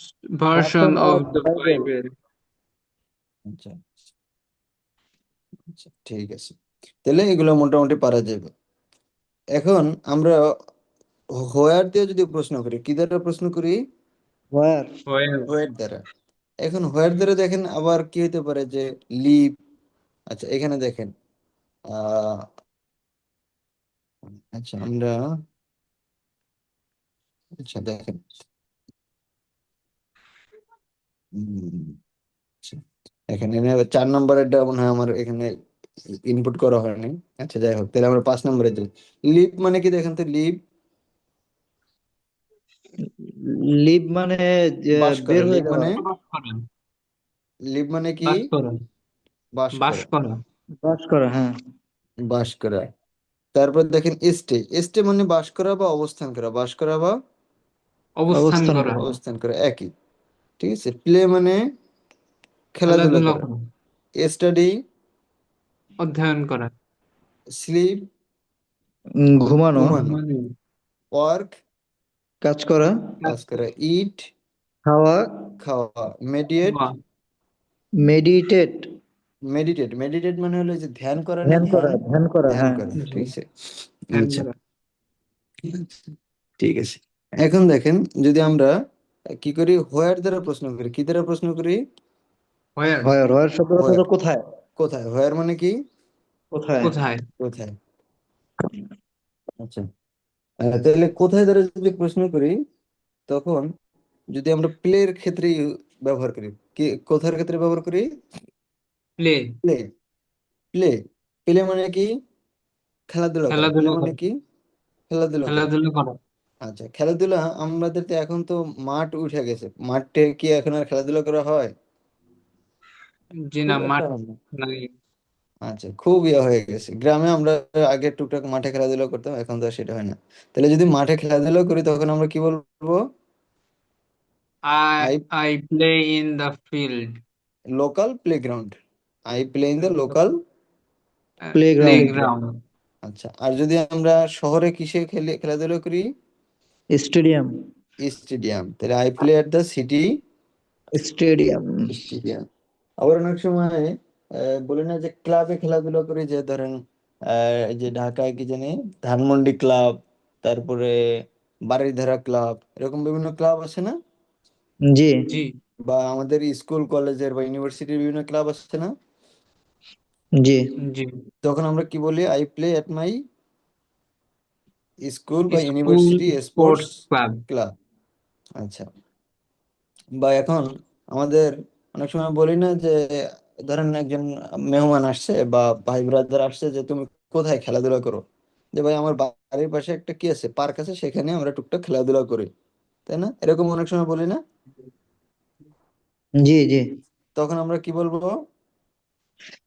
Speaker 2: version
Speaker 3: version
Speaker 2: of
Speaker 3: of
Speaker 2: the
Speaker 3: Bible.
Speaker 2: Bible.
Speaker 1: আচ্ছা আচ্ছা, ঠিক আছে, তাহলে এগুলো মোটামুটি পারা যাবে। এখন আমরা হোয়ার দিয়ে যদি প্রশ্ন করি, কি দ্বারা প্রশ্ন করি?
Speaker 3: Where?
Speaker 2: Where?
Speaker 1: হোয়ার দ্বারা। এখন হোয়ার দ্বারা দেখেন আবার কি হতে পারে, যে লিভ। আচ্ছা এখানে দেখেন, আহ আচ্ছা আমরা, আচ্ছা দেখেন, আচ্ছা, এখানে 4 নম্বরেরটা মনে হয় আমার এখানে ইনপুট করা হয়নি। আচ্ছা যাই হোক, তাহলে আমরা 5 নম্বরে যাই। লিভ মানে কি দেখেন তো, লিভ
Speaker 3: লিভ মানে
Speaker 1: বাস
Speaker 3: বের
Speaker 1: করা,
Speaker 3: হয়ে
Speaker 1: লিভ
Speaker 3: যাওয়া,
Speaker 1: মানে,
Speaker 2: বাস করা।
Speaker 1: লিভ মানে কি?
Speaker 2: বাস করা।
Speaker 1: বাস
Speaker 2: বাস
Speaker 1: করা,
Speaker 2: করা।
Speaker 3: বাস করা, হ্যাঁ।
Speaker 1: বাস করা। তারপর দেখেন স্টে, স্টে মানে বাস করা বা অবস্থান করা, বাস করা বা
Speaker 2: অবস্থান
Speaker 3: অবস্থান
Speaker 2: করা।
Speaker 3: করা।
Speaker 1: অবস্থান করা একই। ঠিক আছে, প্লে মানে খেলাধুলা
Speaker 2: খেলাধুলা
Speaker 1: করা,
Speaker 2: করা।
Speaker 1: স্টাডি,
Speaker 2: অধ্যয়ন করা।
Speaker 1: স্লিপ
Speaker 3: ঘুমানো,
Speaker 1: ঘুমানো,
Speaker 2: ঘুমানো।
Speaker 1: ওয়ার্ক
Speaker 3: কাজ করা,
Speaker 1: কাজ করা, ইট
Speaker 3: খাওয়া,
Speaker 1: খাওয়া, মেডিয়েট
Speaker 2: খাওয়া।
Speaker 3: মেডিটেট,
Speaker 1: মেডিটেট, মেডিটেট মানে হলো যে ধ্যান করা না,
Speaker 3: ধ্যান করা,
Speaker 1: ধ্যান,
Speaker 3: ধ্যান করা,
Speaker 1: ধ্যান
Speaker 3: হ্যাঁ।
Speaker 1: করা,
Speaker 2: জি,
Speaker 1: ঠিক আছে।
Speaker 2: ধ্যান
Speaker 1: আচ্ছা
Speaker 2: করা।
Speaker 1: ঠিক আছে, এখন দেখেন যদি আমরা কি করি, হোয়ার দ্বারা প্রশ্ন করি, কি দ্বারা প্রশ্ন করি?
Speaker 2: Where?
Speaker 3: হয়, হয় শব্দটা
Speaker 1: হোয়ার,
Speaker 3: তো কোথায়,
Speaker 1: কোথায়, হোয়ার মানে কি?
Speaker 3: কোথায়।
Speaker 2: কোথায়?
Speaker 1: কোথায়। আচ্ছা, তাহলে কোথায় দ্বারা যদি প্রশ্ন করি, তখন যদি আমরা প্লের ক্ষেত্রে ব্যবহার করি, কি কোথার ক্ষেত্রে ব্যবহার করি?
Speaker 2: প্লে।
Speaker 1: প্লে, প্লে, প্লে মানে কি? খেলাধুলা করা, প্লে
Speaker 2: খেলাধুলা
Speaker 1: মানে
Speaker 2: করা।
Speaker 1: কি? খেলাধুলা করা।
Speaker 2: খেলাধুলা করা।
Speaker 1: আচ্ছা খেলাধুলা, আমাদের তো এখন তো মাঠ উঠে গেছে, মাঠে কি এখন আর খেলাধুলা করা হয়?
Speaker 2: জি না,
Speaker 1: খুব একটা
Speaker 2: মাঠ
Speaker 1: হয় না।
Speaker 2: নাই।
Speaker 1: আচ্ছা, খুব ইয়ে হয়ে গেছে, গ্রামে আমরা আগে টুকটাক মাঠে খেলাধুলা করতাম, এখন তো আর সেটা হয় না। তাহলে যদি মাঠে খেলাধুলা করি তখন আমরা কি বলবো?
Speaker 2: I
Speaker 1: I,
Speaker 2: I play in the field.
Speaker 1: Local playground, I play in the local
Speaker 3: playground,
Speaker 1: playground.
Speaker 2: Playground.
Speaker 1: আচ্ছা, আর যদি আমরা শহরে কিসে খেলাধুলা করি?
Speaker 3: স্টেডিয়াম,
Speaker 1: স্টেডিয়াম, তাহলে I play at the city
Speaker 3: stadium.
Speaker 1: Stadium. আবার অনেক সময় বলি না যে ক্লাবে খেলাধুলা করি, যে ধরেন এই যে ঢাকায় কি জানি ধানমন্ডি ক্লাব, তারপরে বারিধারা ক্লাব, এরকম বিভিন্ন ক্লাব আছে না?
Speaker 3: জি,
Speaker 2: জি,
Speaker 1: বা আমাদের স্কুল কলেজের বা ইউনিভার্সিটির বিভিন্ন ক্লাব আছে না?
Speaker 3: জি।
Speaker 2: জি।
Speaker 1: তখন আমরা কি বলি? I play at my school বা
Speaker 2: School
Speaker 1: university sports
Speaker 2: sports club.
Speaker 1: Club. আচ্ছা, বা এখন আমাদের অনেক সময় বলি না যে ধরেন একজন মেহমান আসছে বা ভাই ব্রাদার আসছে, যে তুমি কোথায় খেলাধুলা করো? যে ভাই আমার বাড়ির পাশে একটা কি আছে, পার্ক আছে, সেখানে আমরা টুকটাক খেলাধুলা করি, তাই না? এরকম অনেক সময় বলি না?
Speaker 3: জি, জি।
Speaker 1: তখন আমরা কি বলবো?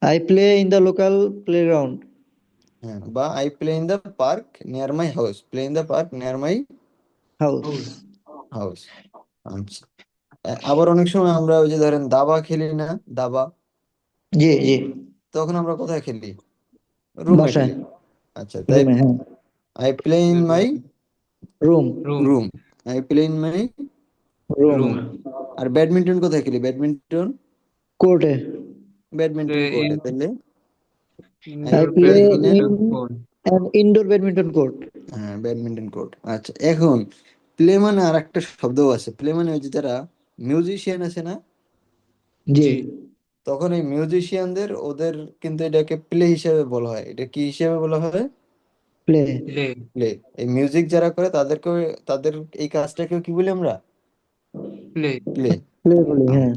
Speaker 3: I play in the local playground,
Speaker 1: হ্যাঁ, বা I play in the park near my house, play in the park near my
Speaker 3: house.
Speaker 2: House.
Speaker 1: House. আচ্ছা, আবার অনেক সময় আমরা ওই যে ধরেন দাবা খেলি না, দাবা,
Speaker 3: জি, জি।
Speaker 1: তখন আমরা কোথায় খেলি? রুমে
Speaker 3: বাসায়,
Speaker 1: খেলি। আচ্ছা, তাই
Speaker 3: রুমে, হ্যাঁ।
Speaker 1: I play in my
Speaker 3: room,
Speaker 2: Room.
Speaker 1: Room, I play in my
Speaker 3: room.
Speaker 1: Room.
Speaker 2: Room.
Speaker 1: আর ব্যাডমিন্টন কোথায় খেলি? ব্যাডমিন্টন,
Speaker 3: কোর্টে।
Speaker 1: ব্যাডমিন্টন
Speaker 2: Play
Speaker 1: কোর্টে,
Speaker 2: in
Speaker 1: তাহলে I
Speaker 3: I
Speaker 2: indoor
Speaker 1: play
Speaker 3: play
Speaker 1: in an,
Speaker 3: in
Speaker 2: badminton court.
Speaker 3: An indoor badminton court.
Speaker 1: হ্যাঁ badminton court. আচ্ছা, এখন play মানে আর একটা শব্দও আছে, প্লে মানে ওই যে যারা মিউজিশিয়ান আছে না,
Speaker 3: জি,
Speaker 2: জি,
Speaker 1: তখন এই মিউজিশিয়ানদের ওদের কিন্তু এটাকে প্লে হিসেবে বলা হয়। এটা কি হিসেবে বলা হয়?
Speaker 3: Play,
Speaker 2: play,
Speaker 1: play. এই মিউজিক যারা করে তাদেরকে, তাদের এই কাজটাকেও কি বলি আমরা?
Speaker 2: play.
Speaker 1: প্লে।
Speaker 3: প্লে বলি, হ্যাঁ।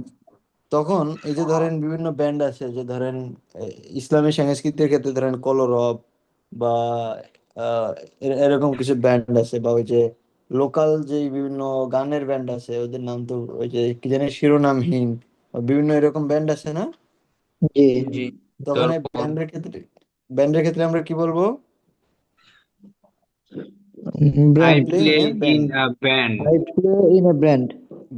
Speaker 1: তখন এই যে ধরেন বিভিন্ন ব্যান্ড আছে, যে ধরেন ইসলামী সংস্কৃতির ক্ষেত্রে ধরেন কলরব বা আহ, এরকম কিছু ব্যান্ড আছে, বা ওই যে লোকাল যে বিভিন্ন গানের ব্যান্ড আছে, ওদের নাম তো ওই যে কি জানি শিরোনামহীন, বা বিভিন্ন এরকম ব্যান্ড আছে না?
Speaker 3: জি,
Speaker 2: জি,
Speaker 1: তখন এই
Speaker 2: তারপর
Speaker 1: ব্যান্ডের ক্ষেত্রে আমরা কি বলবো?
Speaker 2: I
Speaker 3: Brand.
Speaker 1: Play in
Speaker 2: play
Speaker 1: a
Speaker 2: in
Speaker 1: band.
Speaker 2: a band.
Speaker 3: I play in a brand.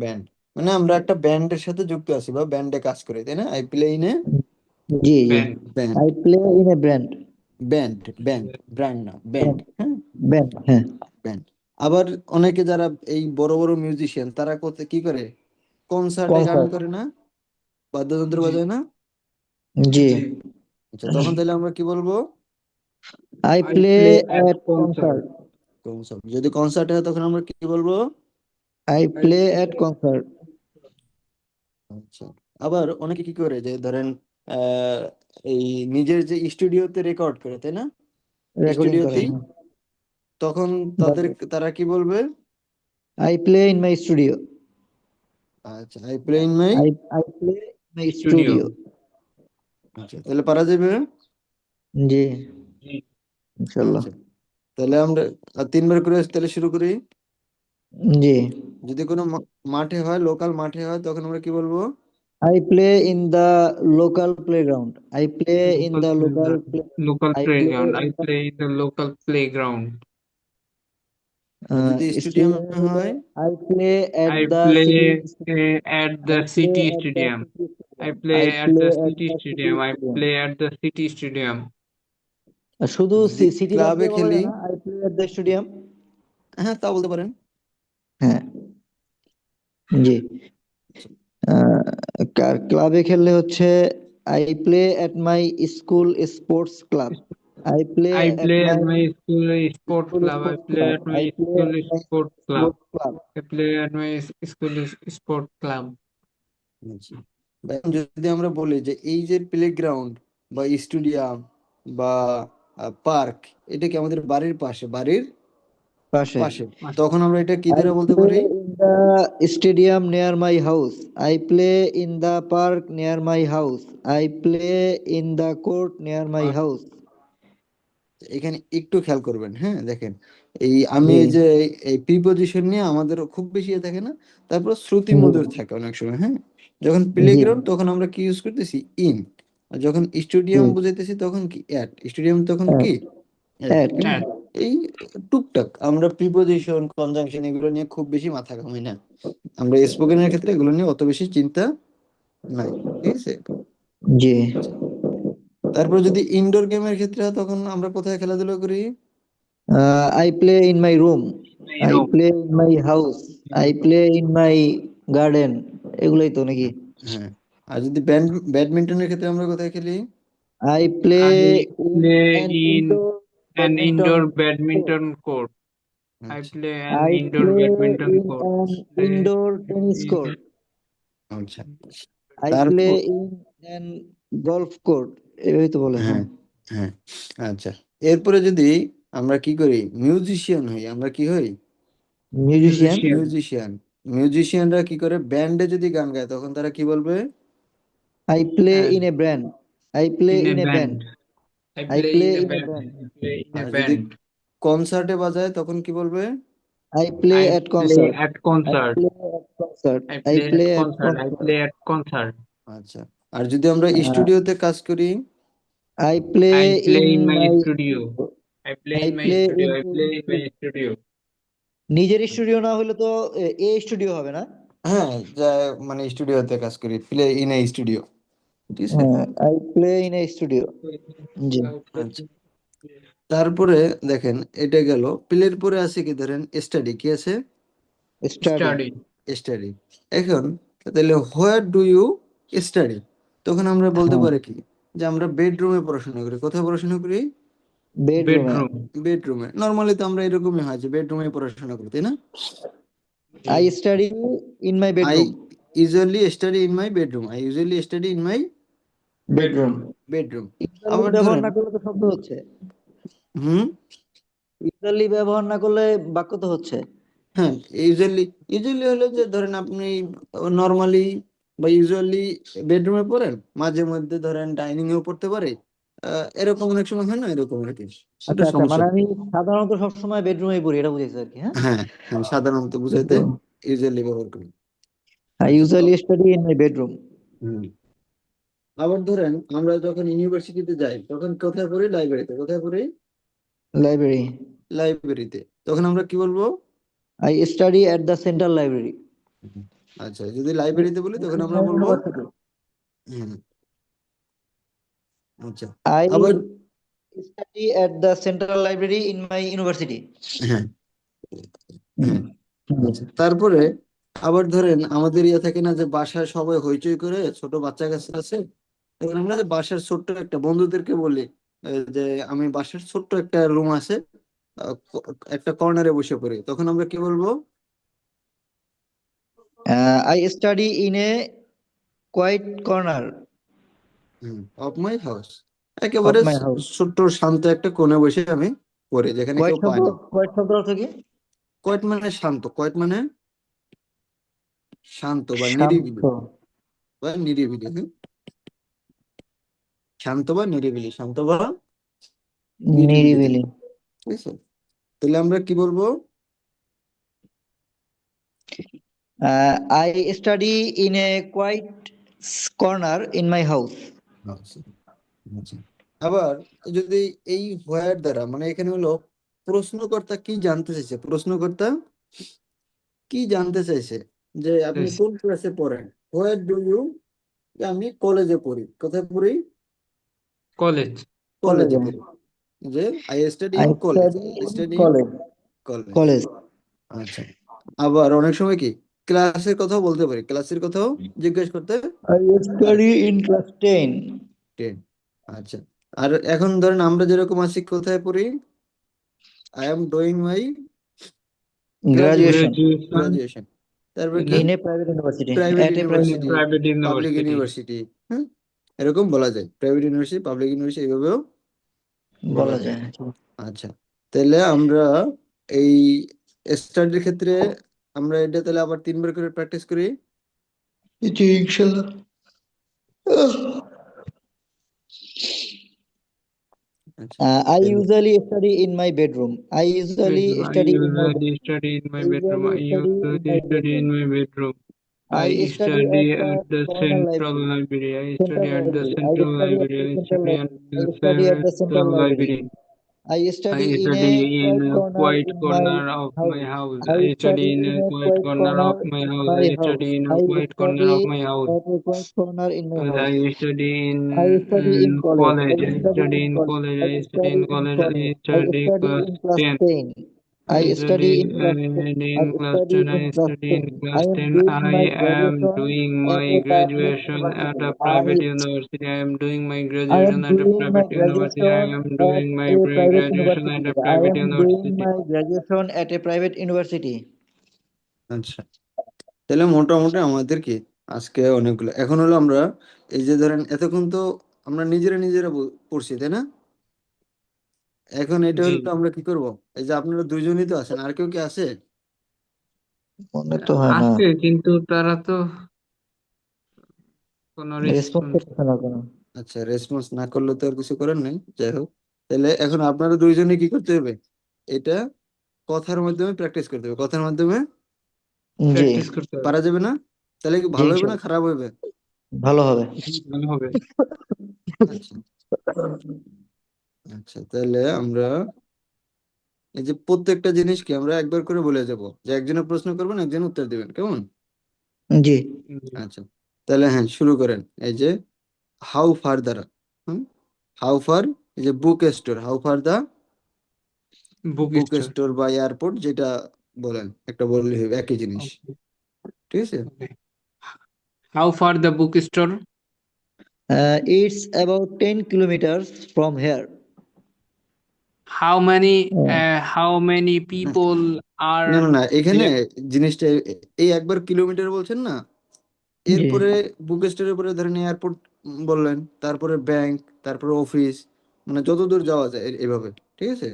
Speaker 1: Band মানে আমরা একটা ব্যান্ডের সাথে যুক্ত আছি বা ব্যান্ডে কাজ করি, তাই না? I play in a
Speaker 3: G G.
Speaker 2: Band.
Speaker 1: Band.
Speaker 3: I play in a brand.
Speaker 1: Band, band, brand না, ব্যান্ড।
Speaker 3: Brand.
Speaker 1: হ্যাঁ,
Speaker 3: Brand. হ্যাঁ।
Speaker 1: ব্যান্ড। আবার অনেকে যারা এই বড় বড় মিউজিশিয়ান তারা কি করে, কনসার্টে গান
Speaker 3: Concert.
Speaker 1: করে না, বাদ্যযন্ত্র
Speaker 2: জি
Speaker 1: বাজায় না।
Speaker 3: জি।
Speaker 2: জি
Speaker 1: আচ্ছা, তখন তাহলে আমরা কি বলবো?
Speaker 3: I
Speaker 2: I
Speaker 3: play
Speaker 2: play at
Speaker 3: at
Speaker 2: concert.
Speaker 3: concert.
Speaker 1: Concert. যদি কনসার্টে হয় তখন আমরা কি বলবো?
Speaker 3: I
Speaker 2: I
Speaker 3: play
Speaker 2: play
Speaker 3: at concert.
Speaker 1: আচ্ছা, আবার অনেকে কি করে যে ধরেন আহ এই নিজের যে স্টুডিওতে রেকর্ড করে, তাই না?
Speaker 3: Recording করে।
Speaker 1: স্টুডিওতেই, তখন তাদের তারা কি বলবে?
Speaker 3: I play in my studio.
Speaker 1: আচ্ছা, I play in my.
Speaker 3: I play in my
Speaker 2: studio.
Speaker 3: studio.
Speaker 1: আচ্ছা, তাহলে পারা যাবে।
Speaker 3: জি,
Speaker 2: জি
Speaker 3: ইনশাল্লাহ।
Speaker 1: আচ্ছা, তাহলে আমরা আর তিনবার করে তাহলে শুরু করি।
Speaker 3: জি।
Speaker 1: যদি কোনো মাঠে হয়, লোকাল মাঠে হয়, তখন আমরা কি বলবো?
Speaker 3: I play in the local playground. I play in
Speaker 2: local
Speaker 3: the local
Speaker 2: playground.
Speaker 3: play.
Speaker 2: Local
Speaker 3: I play
Speaker 2: playground. I
Speaker 3: in the
Speaker 2: play in the local playground.
Speaker 1: আর যদি স্টেডিয়ামে
Speaker 3: stadium.
Speaker 1: হয়?
Speaker 3: I play at
Speaker 2: I
Speaker 3: the
Speaker 2: play
Speaker 3: city stadium.
Speaker 2: at
Speaker 3: I
Speaker 2: the
Speaker 3: play
Speaker 2: city
Speaker 3: at the
Speaker 2: stadium.
Speaker 3: city
Speaker 2: I
Speaker 3: stadium.
Speaker 2: play
Speaker 3: I
Speaker 2: at
Speaker 3: play
Speaker 2: the
Speaker 3: at
Speaker 2: city
Speaker 3: the city
Speaker 2: stadium. I
Speaker 3: stadium.
Speaker 2: play at the city stadium.
Speaker 3: আর শুধু
Speaker 1: যদি
Speaker 3: city বাদ
Speaker 1: ক্লাবে
Speaker 3: দিয়ে বলা
Speaker 1: খেলি?
Speaker 3: যায় না, I play at the stadium.
Speaker 1: হ্যাঁ, তা বলতে পারেন।
Speaker 3: হ্যাঁ, জি। ক্লাবে খেললে হচ্ছে I play at my school sports club. I play
Speaker 2: I
Speaker 3: at
Speaker 2: play
Speaker 3: my
Speaker 2: at my school sport
Speaker 3: school
Speaker 2: club. I
Speaker 3: sports
Speaker 2: play
Speaker 3: club.
Speaker 2: at my
Speaker 3: I play
Speaker 2: school
Speaker 3: at my
Speaker 2: sport club.
Speaker 3: sports club.
Speaker 2: I play at my school sport club.
Speaker 1: আচ্ছা, বা এখন যদি আমরা বলি যে এই যে playground বা স্টেডিয়াম বা পার্ক, এটা কি আমাদের বাড়ির পাশে, বাড়ির
Speaker 3: পাশে।
Speaker 1: পাশে, তখন আমরা এটা কি
Speaker 3: I
Speaker 1: দ্বারা বলতে
Speaker 3: play
Speaker 1: পারি?
Speaker 3: in the stadium near my house. I play in the park near my house. I play in the court near my house.
Speaker 1: এখানে একটু খেয়াল করবেন। হ্যাঁ, দেখেন, এই আমি
Speaker 3: জি
Speaker 1: এই যে এই প্রিপজিশন নিয়ে আমাদের খুব বেশি ইয়ে থাকে না, তারপর শ্রুতি
Speaker 3: জি
Speaker 1: মধুর থাকে অনেক সময়। হ্যাঁ, যখন
Speaker 3: জি
Speaker 1: প্লেগ্রাউন্ড তখন আমরা কি ইউজ করতেছি? ইন। আর যখন
Speaker 3: জি।
Speaker 1: স্টেডিয়াম বুঝাইতেছি তখন কি? অ্যাট। স্টেডিয়াম তখন কি? অ্যাট।
Speaker 3: At.
Speaker 1: হ্যাঁ,
Speaker 2: At
Speaker 1: এই টুকটাক আমরা প্রিপজিশন, কনজাংশন এগুলো নিয়ে খুব বেশি মাথা ঘামাই না। আমরা স্পোকেনের ক্ষেত্রে এগুলো নিয়ে অত বেশি চিন্তা নাই, ঠিক আছে?
Speaker 3: জি।
Speaker 1: আচ্ছা, তারপর যদি ইনডোর গেমের ক্ষেত্রে হয় তখন আমরা কোথায় খেলাধুলা করি?
Speaker 3: I play in my room.
Speaker 2: my
Speaker 3: I
Speaker 2: room.
Speaker 3: play in my house. I play in my garden. এগুলোই তো নাকি?
Speaker 1: হ্যাঁ, আর যদি ব্যাডমিন্টনের ক্ষেত্রে আমরা কোথায় খেলি?
Speaker 3: I play
Speaker 2: I
Speaker 3: in
Speaker 2: play
Speaker 3: an
Speaker 2: in
Speaker 3: indoor
Speaker 2: an
Speaker 3: badminton
Speaker 2: indoor
Speaker 3: court.
Speaker 2: badminton court. I
Speaker 1: আচ্ছা,
Speaker 2: play an
Speaker 3: I
Speaker 2: indoor
Speaker 3: play
Speaker 2: badminton
Speaker 3: in
Speaker 2: court.
Speaker 3: an
Speaker 2: Play
Speaker 3: indoor tennis
Speaker 2: in
Speaker 3: court.
Speaker 1: আচ্ছা,
Speaker 3: I
Speaker 1: তারপর
Speaker 3: play in an golf court. এভাবেই তো বলে,
Speaker 1: হ্যাঁ,
Speaker 3: হ্যাঁ।
Speaker 1: হ্যাঁ, আচ্ছা, এরপরে যদি আমরা কি করি, মিউজিশিয়ান হই, আমরা কি হই?
Speaker 3: Musician.
Speaker 2: musician.
Speaker 1: মিউজিশিয়ান। মিউজিশিয়ানরা কি করে, ব্যান্ডে যদি গান গায় তখন তারা কি বলবে?
Speaker 3: I play in
Speaker 2: And
Speaker 3: a band. I play
Speaker 2: in a
Speaker 3: in a
Speaker 2: band.
Speaker 3: band.
Speaker 2: I
Speaker 3: I
Speaker 2: play in
Speaker 3: play
Speaker 2: a
Speaker 3: in a
Speaker 2: band.
Speaker 3: band.
Speaker 2: I play in a
Speaker 1: আর যদি
Speaker 2: band.
Speaker 1: কনসার্টে বাজায় তখন কি বলবে?
Speaker 3: I play
Speaker 2: I
Speaker 3: at
Speaker 2: play
Speaker 3: concert.
Speaker 2: at
Speaker 3: I
Speaker 2: concert.
Speaker 3: play at concert.
Speaker 2: I
Speaker 3: I
Speaker 2: play at
Speaker 3: play at
Speaker 2: concert. I
Speaker 3: concert.
Speaker 2: play at concert.
Speaker 1: আচ্ছা, আর যদি আমরা
Speaker 3: Uh,
Speaker 1: স্টুডিওতে কাজ করি?
Speaker 3: I play
Speaker 2: I play
Speaker 3: in
Speaker 2: in my
Speaker 3: my
Speaker 2: studio.
Speaker 3: studio.
Speaker 2: I play
Speaker 3: I
Speaker 2: in my
Speaker 3: play
Speaker 2: studio.
Speaker 3: in
Speaker 2: I
Speaker 3: my
Speaker 2: play in my
Speaker 3: studio.
Speaker 2: studio.
Speaker 3: নিজের studio না হলে তো এ স্টুডিও হবে না?
Speaker 1: হ্যাঁ, যা মানে স্টুডিওতে কাজ করি, প্লে ইন এ স্টুডিও, ঠিক আছে?
Speaker 3: হ্যাঁ, I play in a studio. জি।
Speaker 1: আচ্ছা, তারপরে দেখেন, এটা গেল প্লের পরে আছে কি, ধরেন স্টাডি, কি আছে?
Speaker 3: Study.
Speaker 2: Study.
Speaker 1: স্টাডি। এখন তাহলে হোয়ার ডু ইউ স্টাডি, তখন আমরা বলতে
Speaker 3: হ্যাঁ,
Speaker 1: পারি কি, যে আমরা বেডরুমে পড়াশোনা করি। কোথায় পড়াশোনা করি?
Speaker 3: বেডরুমে।
Speaker 2: Bedroom.
Speaker 1: বেডরুমে। নর্মালি তো আমরা এরকমই হয় যে বেডরুমে পড়াশোনা করি, তাই না?
Speaker 3: I
Speaker 2: G.
Speaker 3: study in my
Speaker 1: I
Speaker 3: bedroom.
Speaker 1: Usually study in my bedroom. I usually study in my
Speaker 3: bedroom.
Speaker 2: Bedroom.
Speaker 1: Bedroom.
Speaker 3: Usually
Speaker 1: আবার
Speaker 3: ব্যবহার
Speaker 1: ধরেন,
Speaker 3: না করলে তো শব্দ হচ্ছে।
Speaker 1: হুম,
Speaker 3: ইউজুয়ালি ব্যবহার না করলে বাক্য তো হচ্ছে।
Speaker 1: হ্যাঁ, ইউজুয়ালি। ইউজুয়ালি হলো যে ধরেন আপনি নর্মালি বা ইউজুয়ালি বেডরুমে পড়েন, মাঝে মধ্যে ধরেন ডাইনিং এও পড়তে পারে। এরকম অনেক সময় হয় না, এরকম আর কি। এটা
Speaker 3: আচ্ছা আচ্ছা,
Speaker 1: সমস্যা
Speaker 3: মানে
Speaker 1: না।
Speaker 3: আমি সাধারণত সবসময় বেডরুমেই পড়ি, এটা বুঝেছি আর কি, হ্যাঁ।
Speaker 1: হ্যাঁ, হ্যাঁ, সাধারণত বুঝাইতে ইউজুয়ালি ব্যবহার করি।
Speaker 3: I
Speaker 1: আচ্ছা, তো
Speaker 3: usually study in my bedroom.
Speaker 1: হুম, আবার ধরেন আমরা যখন ইউনিভার্সিটিতে যাই তখন কোথায় পড়ি? লাইব্রেরিতে। কোথায় পড়ি?
Speaker 3: Library.
Speaker 1: লাইব্রেরিতে, তখন আমরা কি বলবো?
Speaker 3: I study at the central library.
Speaker 1: আচ্ছা, যদি লাইব্রেরিতে বলি তখন আমরা
Speaker 3: My
Speaker 1: বলবো
Speaker 3: university.
Speaker 1: হুম। আচ্ছা,
Speaker 3: I
Speaker 1: আবার
Speaker 3: study at the central library in my university.
Speaker 1: হ্যাঁ হ্যাঁ
Speaker 3: জি।
Speaker 1: আচ্ছা, তারপরে আবার ধরেন আমাদের ইয়ে থাকে না যে বাসায় সবাই হইচই করে, ছোট বাচ্চা কাছে আছে, তখন আমরা যে বাসার ছোট্ট একটা বন্ধুদেরকে বলি যে আমি বাসার ছোট্ট একটা রুম আছে, একটা কর্নারে বসে পড়ি, তখন আমরা কি বলবো?
Speaker 3: I study in a quiet corner
Speaker 1: of my house,
Speaker 3: of
Speaker 1: একেবারে
Speaker 3: my house.
Speaker 1: ছোট্ট শান্ত একটা কোণে বসে আমি পড়ি, যেখানে কেউ পায় না।
Speaker 3: Quiet শব্দ অর্থ কি?
Speaker 1: কয়েট মানে শান্ত, কয়েট মানে শান্ত বা
Speaker 3: শান্ত।
Speaker 1: নিরিবিলি হ্যাঁ? শান্ত বা নিরিবিলি, শান্ত বা নিরিবিলিতে,
Speaker 3: নিরিবিলি।
Speaker 1: ঠিক আছে? তাহলে আমরা কি বলবো?
Speaker 3: I study in a quiet corner in my house.
Speaker 1: আচ্ছা আচ্ছা। আবার যদি এই হোয়ার দ্বারা মানে এখানে হলো প্রশ্নকর্তা কি জানতে চাইছে, প্রশ্নকর্তা কি জানতে চাইছে যে আপনি কোন ক্লাসে পড়েন? হোয়ার ডু ইউ, আমি কলেজে পড়ি, কোথায় পড়ি?
Speaker 2: কলেজ।
Speaker 1: কলেজে
Speaker 3: কলেজে।
Speaker 1: পড়ি, যে I study
Speaker 3: I
Speaker 1: in college,
Speaker 3: study
Speaker 1: I
Speaker 3: in
Speaker 1: study in
Speaker 3: college.
Speaker 1: College.
Speaker 3: College.
Speaker 1: আচ্ছা, আবার অনেক সময় কি ক্লাসের কথাও বলতে পারি, ক্লাসের কথাও জিজ্ঞেস করতে
Speaker 3: I
Speaker 1: পারি।
Speaker 3: study in class 10.
Speaker 1: 10। আচ্ছা, আর এখন ধরেন আমরা যেরকম আছি কোথায় পড়ি? I am doing my graduation,
Speaker 3: Graduation
Speaker 2: graduation
Speaker 1: graduation. তারপর
Speaker 2: ইন
Speaker 1: কি?
Speaker 3: in a private university.
Speaker 1: Private
Speaker 3: At a private
Speaker 1: university,
Speaker 2: private
Speaker 1: public
Speaker 2: university
Speaker 1: university, হ্যাঁ এরকম বলা যায়, প্রাইভেট ইউনিভার্সিটি, পাবলিক ইউনিভার্সিটি, এইভাবেও বলা
Speaker 3: বলা
Speaker 1: যায়।
Speaker 3: যায়।
Speaker 1: আচ্ছা, তাহলে আমরা এই স্টাডির ক্ষেত্রে আমরা এটা তাহলে আবার 3 বার করে প্র্যাকটিস করি।
Speaker 3: জি, ইনশাল্লাহ।
Speaker 1: আচ্ছা,
Speaker 3: I
Speaker 1: তাহলে
Speaker 3: usually study in my bedroom. I usually
Speaker 2: bedroom. I
Speaker 3: study in my
Speaker 2: usually
Speaker 3: bedroom.
Speaker 2: study in my
Speaker 3: I
Speaker 2: bedroom. I
Speaker 3: usually study in
Speaker 2: usually
Speaker 3: my
Speaker 2: study in
Speaker 3: bedroom.
Speaker 2: my bedroom. I
Speaker 3: I study
Speaker 2: study
Speaker 3: at the
Speaker 2: at the
Speaker 3: corner
Speaker 2: central
Speaker 3: library.
Speaker 2: library. I
Speaker 3: Central
Speaker 2: study at the
Speaker 3: library. I
Speaker 2: central
Speaker 3: study at
Speaker 2: library.
Speaker 3: the
Speaker 2: I
Speaker 3: central
Speaker 2: study at
Speaker 3: library.
Speaker 2: the
Speaker 3: I study at the
Speaker 2: central
Speaker 3: central library.
Speaker 2: library.
Speaker 3: I
Speaker 2: I
Speaker 3: study in
Speaker 2: study
Speaker 3: a
Speaker 2: in
Speaker 3: quiet
Speaker 2: a
Speaker 3: corner
Speaker 2: quiet
Speaker 3: in my
Speaker 2: corner of my
Speaker 3: house.
Speaker 2: house.
Speaker 3: I
Speaker 2: I study
Speaker 3: study
Speaker 2: in
Speaker 3: in
Speaker 2: a
Speaker 3: a
Speaker 2: quiet
Speaker 3: quiet
Speaker 2: corner
Speaker 3: corner
Speaker 2: of my
Speaker 3: in
Speaker 2: house.
Speaker 3: my
Speaker 2: I
Speaker 3: house.
Speaker 2: study in a
Speaker 3: I
Speaker 2: quiet corner
Speaker 3: study
Speaker 2: of my house.
Speaker 3: at a quiet corner in my
Speaker 2: And
Speaker 3: house.
Speaker 2: I study
Speaker 3: I study in
Speaker 2: in
Speaker 3: college. I
Speaker 2: college. I
Speaker 3: study
Speaker 2: study
Speaker 3: in
Speaker 2: in
Speaker 3: college.
Speaker 2: college.
Speaker 3: I
Speaker 2: I study
Speaker 3: study
Speaker 2: in
Speaker 3: in
Speaker 2: college.
Speaker 3: college.
Speaker 2: I
Speaker 3: I
Speaker 2: study
Speaker 3: study
Speaker 2: class
Speaker 3: in class
Speaker 2: 10.
Speaker 3: 10. I
Speaker 2: I
Speaker 3: study
Speaker 2: study
Speaker 3: in class 10.
Speaker 2: in
Speaker 3: I
Speaker 2: class
Speaker 3: study
Speaker 2: 10.
Speaker 3: in
Speaker 2: I
Speaker 3: class
Speaker 2: study
Speaker 3: 10.
Speaker 2: in
Speaker 3: I
Speaker 2: class
Speaker 3: am
Speaker 2: 10.
Speaker 3: doing
Speaker 2: I
Speaker 3: my
Speaker 2: am
Speaker 3: graduation
Speaker 2: doing
Speaker 3: at
Speaker 2: my
Speaker 3: a private
Speaker 2: graduation at
Speaker 3: university.
Speaker 2: a private university. I am doing my
Speaker 3: I am
Speaker 2: graduation at a
Speaker 3: doing my
Speaker 2: private university. I
Speaker 3: graduation
Speaker 2: am
Speaker 3: at
Speaker 2: doing my
Speaker 3: a private
Speaker 2: graduation at
Speaker 3: university.
Speaker 2: a
Speaker 3: I
Speaker 2: private
Speaker 3: am doing
Speaker 2: university.
Speaker 3: my graduation at a private university.
Speaker 1: আচ্ছা, তাহলে মোটামুটি আমাদের কি আজকে অনেকগুলো, এখন হলো আমরা এই যে ধরেন এতক্ষণ তো আমরা নিজেরা নিজেরা পড়ছি তাই না? এখন এটা
Speaker 2: জি,
Speaker 1: হলো আমরা কি করব, এই যে আপনারা দুইজনই তো আছেন, আর কেউ কি আছে?
Speaker 3: মনে তো হয় না।
Speaker 2: আছে কিন্তু তারা তো কোনো
Speaker 3: রেসপন্স
Speaker 2: রেসপন্স।
Speaker 3: করতেছে না কেন?
Speaker 1: আচ্ছা, রেসপন্স না করলে তো আর কিছু করার নেই, যাই হোক। তাহলে এখন আপনারা দুইজনে কি করতে হবে, এটা কথার মাধ্যমে প্র্যাকটিস করতে হবে, কথার মাধ্যমে।
Speaker 3: জি,
Speaker 2: প্র্যাকটিস করতে হবে।
Speaker 1: পারা যাবে না? তাহলে কি
Speaker 3: জি
Speaker 1: ভালো হবে না
Speaker 3: ইনশাল্লাহ
Speaker 1: খারাপ হবে?
Speaker 3: ভালো হবে।
Speaker 2: ভালো হবে।
Speaker 1: আচ্ছা আচ্ছা, তাহলে আমরা এই যে প্রত্যেকটা জিনিসকে আমরা একবার করে বলে যাব, যে একজনে প্রশ্ন করবেন একজন উত্তর দিবেন, কেমন?
Speaker 3: জি।
Speaker 1: আচ্ছা, তাহলে হ্যাঁ শুরু করেন। এই যে হাউ ফার দ্বারা, হুম, হাউ ফার, এই যে book store, how far the
Speaker 2: book
Speaker 1: book
Speaker 2: store.
Speaker 1: Store বা এয়ারপোর্ট, যেটা বলেন একটা বললে হবে, একই জিনিস, ঠিক আছে?
Speaker 2: How far the bookstore?
Speaker 3: It's about 10 kilometers from here.
Speaker 2: How many
Speaker 1: না
Speaker 2: people
Speaker 1: না
Speaker 2: are
Speaker 1: না, এখানে
Speaker 2: there?
Speaker 1: জিনিসটা এই একবার কিলোমিটার বলছেন না,
Speaker 3: জি,
Speaker 1: এরপরে বুক স্টোরের পরে ধরেন এয়ারপোর্ট বললেন, তারপরে ব্যাংক, তারপরে অফিস, মানে যত দূর যাওয়া যায় এভাবে, ঠিক আছে?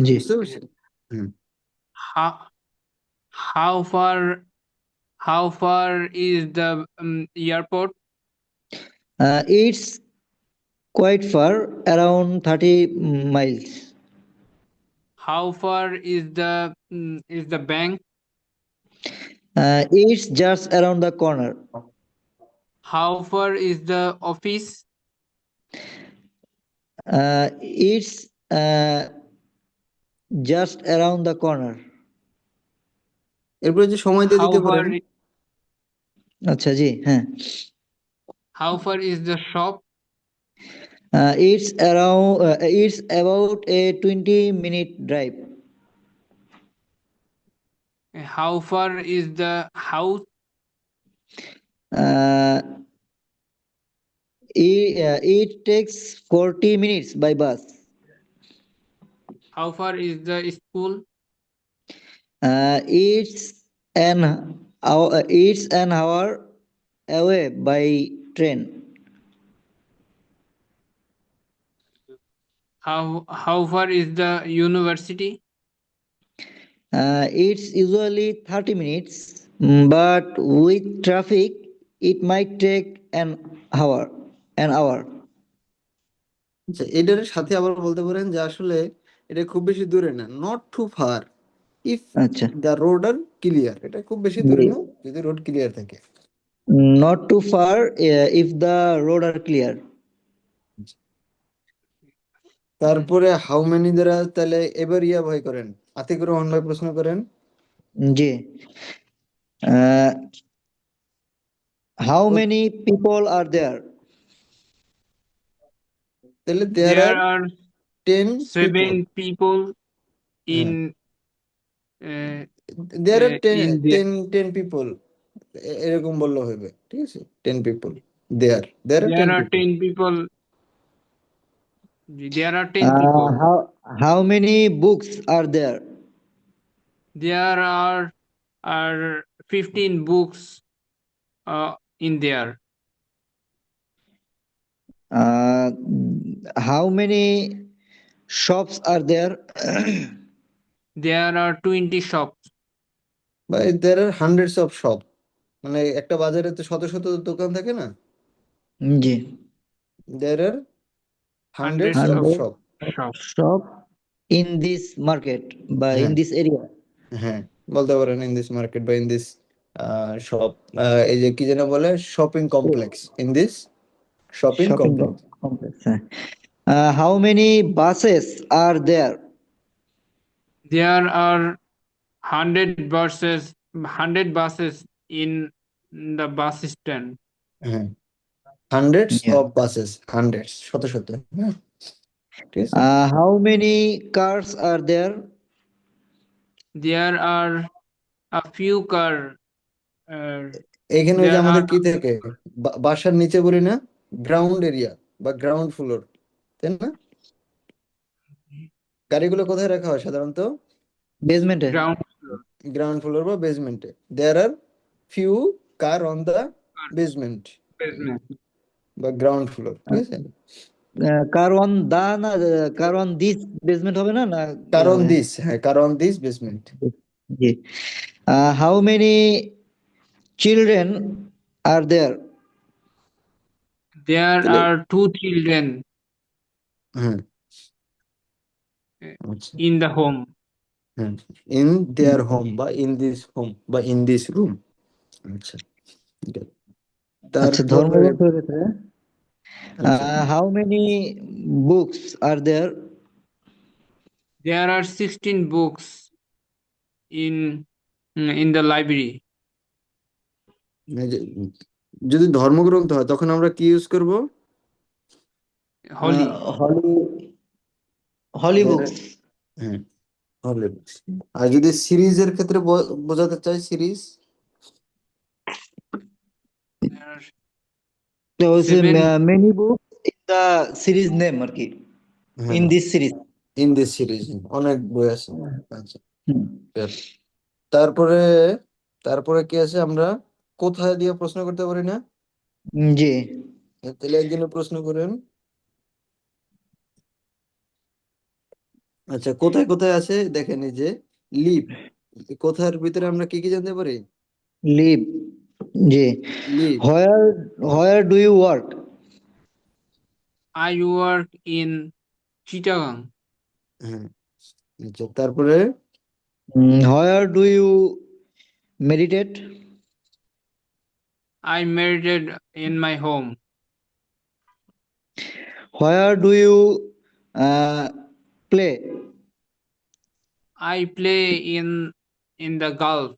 Speaker 3: জি।
Speaker 1: বুঝতে পারছেন? হুম।
Speaker 2: How how far how far is the airport?
Speaker 3: It's quite far, around 30 miles.
Speaker 2: How far is the bank?
Speaker 3: It's just around the corner.
Speaker 2: How far is the office?
Speaker 3: It's uh, just around the corner.
Speaker 1: এরপরে যে সময় দিয়ে
Speaker 2: How
Speaker 1: দিতে
Speaker 2: far
Speaker 1: পারেন।
Speaker 3: আচ্ছা জি হ্যাঁ
Speaker 2: how far is the shop?
Speaker 3: It's about a 20-minute drive.
Speaker 2: How far is the house?
Speaker 3: Uh, it takes 40 minutes by bus.
Speaker 2: How far is the school?
Speaker 3: It's an hour away by train.
Speaker 2: How far is the university?
Speaker 3: It's usually 30 minutes, but with traffic, it might take hour. An hour.
Speaker 1: আচ্ছা, এটার সাথে আবার বলতে পারেন যে আসলে এটা খুব বেশি দূরে না, নট টু ফার ইফ
Speaker 3: আচ্ছা
Speaker 1: দ্য রোড আর ক্লিয়ার। এটা খুব বেশি দূরে
Speaker 3: জি
Speaker 1: না যদি রোড ক্লিয়ার থাকে।
Speaker 3: not too far if the road are clear.
Speaker 1: তারপরে হাউ মেনি দ্বারা তাহলে এবার ভয় করেন, আতিকুর রহমান ভাই প্রশ্ন করেন।
Speaker 3: জি uh, how many people are there?
Speaker 1: তাহলে there
Speaker 2: There
Speaker 1: are
Speaker 2: are
Speaker 1: 10 people.
Speaker 2: 7 people
Speaker 1: হ্যাঁ,
Speaker 2: in uh,
Speaker 1: there are
Speaker 2: in the
Speaker 1: 10 people, এরকম বললে হবে, ঠিক আছে? 10 people, there are
Speaker 2: there
Speaker 1: 10
Speaker 2: are
Speaker 1: people.
Speaker 2: 10 people. There are 10
Speaker 3: Uh,
Speaker 2: people.
Speaker 3: how many books are there?
Speaker 2: There are 15 books in there.
Speaker 3: Uh, how many shops are there?
Speaker 2: There are 20 shops.
Speaker 1: বা there are hundreds of shop, মানে একটা বাজারে তো শত শত দোকান থাকে না,
Speaker 3: জি
Speaker 1: there are hundreds
Speaker 2: Hundreds
Speaker 1: of
Speaker 2: of
Speaker 3: 100
Speaker 1: shop.
Speaker 2: shops.
Speaker 3: shop in this market বা in
Speaker 1: হ্যাঁ,
Speaker 3: this area.
Speaker 1: হ্যাঁ, বলতে পারেন ইন দিস মার্কেট বা ইন দিস শপ, এই যে কি যেন বলে, shopping complex, in this shopping
Speaker 3: Shopping
Speaker 1: complex.
Speaker 3: complex. How many buses are there?
Speaker 2: There are 100 buses in the bus stand.
Speaker 1: হ্যাঁ, hundreds
Speaker 3: Yeah.
Speaker 1: Of buses, hundreds শত শত। হ্যাঁ, ঠিক আছে।
Speaker 3: How many cars are there?
Speaker 2: There are a few car.
Speaker 1: এখানে ওই যে
Speaker 2: There
Speaker 1: আমাদের
Speaker 2: are
Speaker 1: কি থাকে, বাসার নিচে বলি না, গ্রাউন্ড এরিয়া বা গ্রাউন্ড ফ্লোর, তাই না? গাড়িগুলো কোথায় রাখা হয় সাধারণত?
Speaker 3: Basement এ?
Speaker 2: ground floor.
Speaker 1: গ্রাউন্ড ফ্লোর বা বেসমেন্টে। There are few car on the basement
Speaker 2: Basement.
Speaker 1: বা গ্রাউন্ড ফ্লোর, ঠিক আছে।
Speaker 3: car on the না car on this basement হবে না না কি
Speaker 1: কার অন
Speaker 3: হবে?
Speaker 1: দিস, হ্যাঁ, কার অন দিস বেসমেন্ট।
Speaker 3: জি how many children are there?
Speaker 2: There
Speaker 1: তাহলে
Speaker 2: are 2 children
Speaker 1: হ্যাঁ,
Speaker 2: uh,
Speaker 1: আচ্ছা,
Speaker 2: in the home.
Speaker 1: হ্যাঁ, ইন দেয়ার হোম বা ইন দিস হোম বা ইন দিস রুম। আচ্ছা, ঠিক আছে।
Speaker 3: আচ্ছা
Speaker 1: তারপরে
Speaker 3: ধর্মগ্রন্থের ক্ষেত্রে
Speaker 1: আচ্ছা,
Speaker 3: how many books are there?
Speaker 2: There are 16 books in the library.
Speaker 1: এই যে, যদি ধর্মগ্রন্থ হয় তখন আমরা কি ইউজ করব?
Speaker 2: Holy.
Speaker 3: holy
Speaker 1: There
Speaker 3: books.
Speaker 1: are- হ্যাঁ, হলে books। আর যদি সিরিজের ক্ষেত্রে বোঝাতে চাই, সিরিজ,
Speaker 2: There are
Speaker 3: তো হচ্ছে
Speaker 2: 7.
Speaker 3: many books in the series name আর কি
Speaker 1: হ্যাঁ,
Speaker 3: in this series.
Speaker 1: In this series অনেক বই আছে। আচ্ছা,
Speaker 3: হুম,
Speaker 1: বেশ। তারপরে তারপরে কি আছে, আমরা কোথায় দিয়ে প্রশ্ন করতে পারি না?
Speaker 3: জি
Speaker 1: তাহলে একজনে প্রশ্ন করেন। আচ্ছা, কোথায় কোথায় আছে দেখেন, এই যে লিভ, কোথার ভিতরে আমরা কি কি জানতে পারি?
Speaker 3: live জি
Speaker 1: live,
Speaker 3: where do you work?
Speaker 2: I work in Chittagong.
Speaker 1: হ্যাঁ, আচ্ছা, তারপরে
Speaker 3: Where do you meditate?
Speaker 2: I meditate in my home.
Speaker 3: Where do you uh, play?
Speaker 2: I play in the Gulf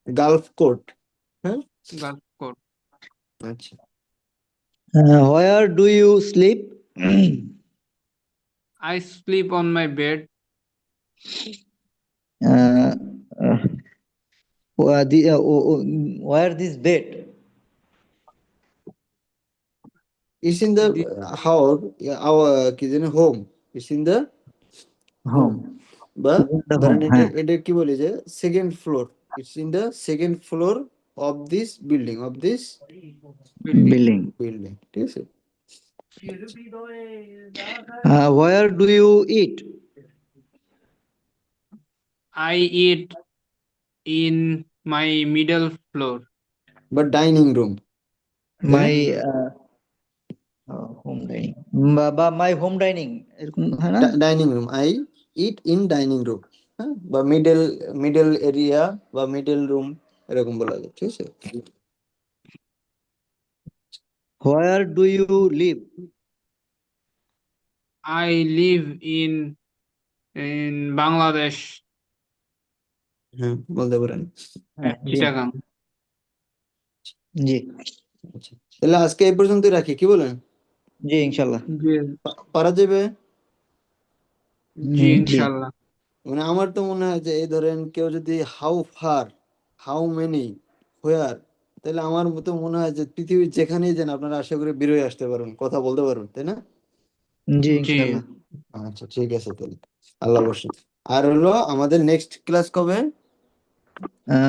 Speaker 1: Gulf court. হ্যাঁ,
Speaker 2: Court.
Speaker 1: আচ্ছা।
Speaker 3: Where do you sleep?
Speaker 2: I sleep on my bed.
Speaker 3: Uh, uh, where this bed?
Speaker 1: It's in the
Speaker 2: The-
Speaker 1: house, our কি জানি home, it's in the home,
Speaker 3: Home.
Speaker 1: বা
Speaker 3: In the
Speaker 1: ধরেন
Speaker 3: home.
Speaker 1: এটা
Speaker 3: হ্যাঁ।
Speaker 1: এটা কি বলি যে second floor, it's in the second floor of this building, of this
Speaker 2: building.
Speaker 3: Building.
Speaker 1: building, ঠিক আছে।
Speaker 3: Where do you eat?
Speaker 2: I eat in my middle floor.
Speaker 1: বা dining room,
Speaker 3: My home dining. বা my home dining এরকম হয় না?
Speaker 1: Dining room, I it in dining room, হ্যাঁ, বা middle middle area বা মিডল রুম এরকম বলা যায়, ঠিক আছে।
Speaker 3: Where do you live?
Speaker 2: I live in Bangladesh,
Speaker 1: হ্যাঁ, বলতে পারেন।
Speaker 3: হ্যাঁ, জি
Speaker 2: Chittagong.
Speaker 3: জি
Speaker 1: আচ্ছা, তাহলে আজকে এই পর্যন্তই রাখি, কি বলেন?
Speaker 3: জি ইনশাল্লাহ।
Speaker 1: পারা যাবে?
Speaker 2: জি
Speaker 3: জি
Speaker 2: ইনশাল্লাহ।
Speaker 1: মানে আমার তো মনে হয় যে এই ধরেন কেউ যদি হাউ ফার, হাউ মেনি, হোয়ার, তাহলে আমার মতো মনে হয় যে পৃথিবীর যেখানেই যান আপনারা আশা করি বেরোয় আসতে পারবেন, কথা বলতে পারবেন, তাই না?
Speaker 3: জি
Speaker 2: জি
Speaker 3: ইনশাল্লাহ।
Speaker 1: আচ্ছা, ঠিক আছে তাহলে, আল্লাহ বর্ষিত। আর হলো আমাদের নেক্সট ক্লাস কবে?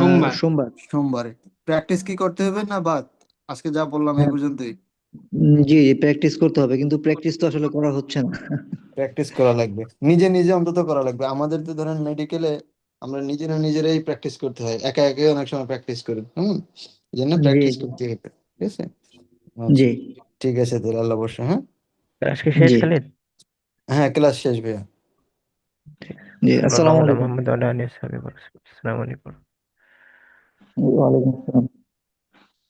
Speaker 2: সোমবার।
Speaker 3: সোমবার।
Speaker 1: সোমবারে। প্র্যাকটিস কি করতে হবে না বাদ? আজকে যা বললাম এই
Speaker 3: হ্যাঁ,
Speaker 1: পর্যন্তই।
Speaker 3: জি প্র্যাকটিস করতে হবে, কিন্তু প্র্যাকটিস তো আসলে করা হচ্ছে না।
Speaker 1: প্র্যাকটিস করা লাগবে, নিজে নিজে অন্তত করা লাগবে। আমাদের তো ধরেন মেডিকেলে আমরা নিজেরা নিজেরাই প্র্যাকটিস করতে হয়, একা একাই অনেক সময় প্র্যাকটিস করি, এই জন্য
Speaker 3: জি
Speaker 1: প্র্যাকটিস
Speaker 3: জি
Speaker 1: করতে হবে, ঠিক আছে।
Speaker 3: জি
Speaker 1: আচ্ছা, ঠিক আছে তাহলে, আল্লাহ বর্ষ। হ্যাঁ,
Speaker 4: আজকে শেষ
Speaker 3: জি
Speaker 4: খালিদ।
Speaker 1: হ্যাঁ, ক্লাস শেষ ভাইয়া।
Speaker 3: জি আসসালামু
Speaker 4: সাল্লাল্লাহু আলা
Speaker 3: আলাইকুম।
Speaker 4: মুহাম্মদ ওয়া আলা আলিহি ওয়া সাহবিহি ওয়া সাল্লাম। আসসালামু আলাইকুম।
Speaker 3: ওয়ালাইকুম আসসালাম।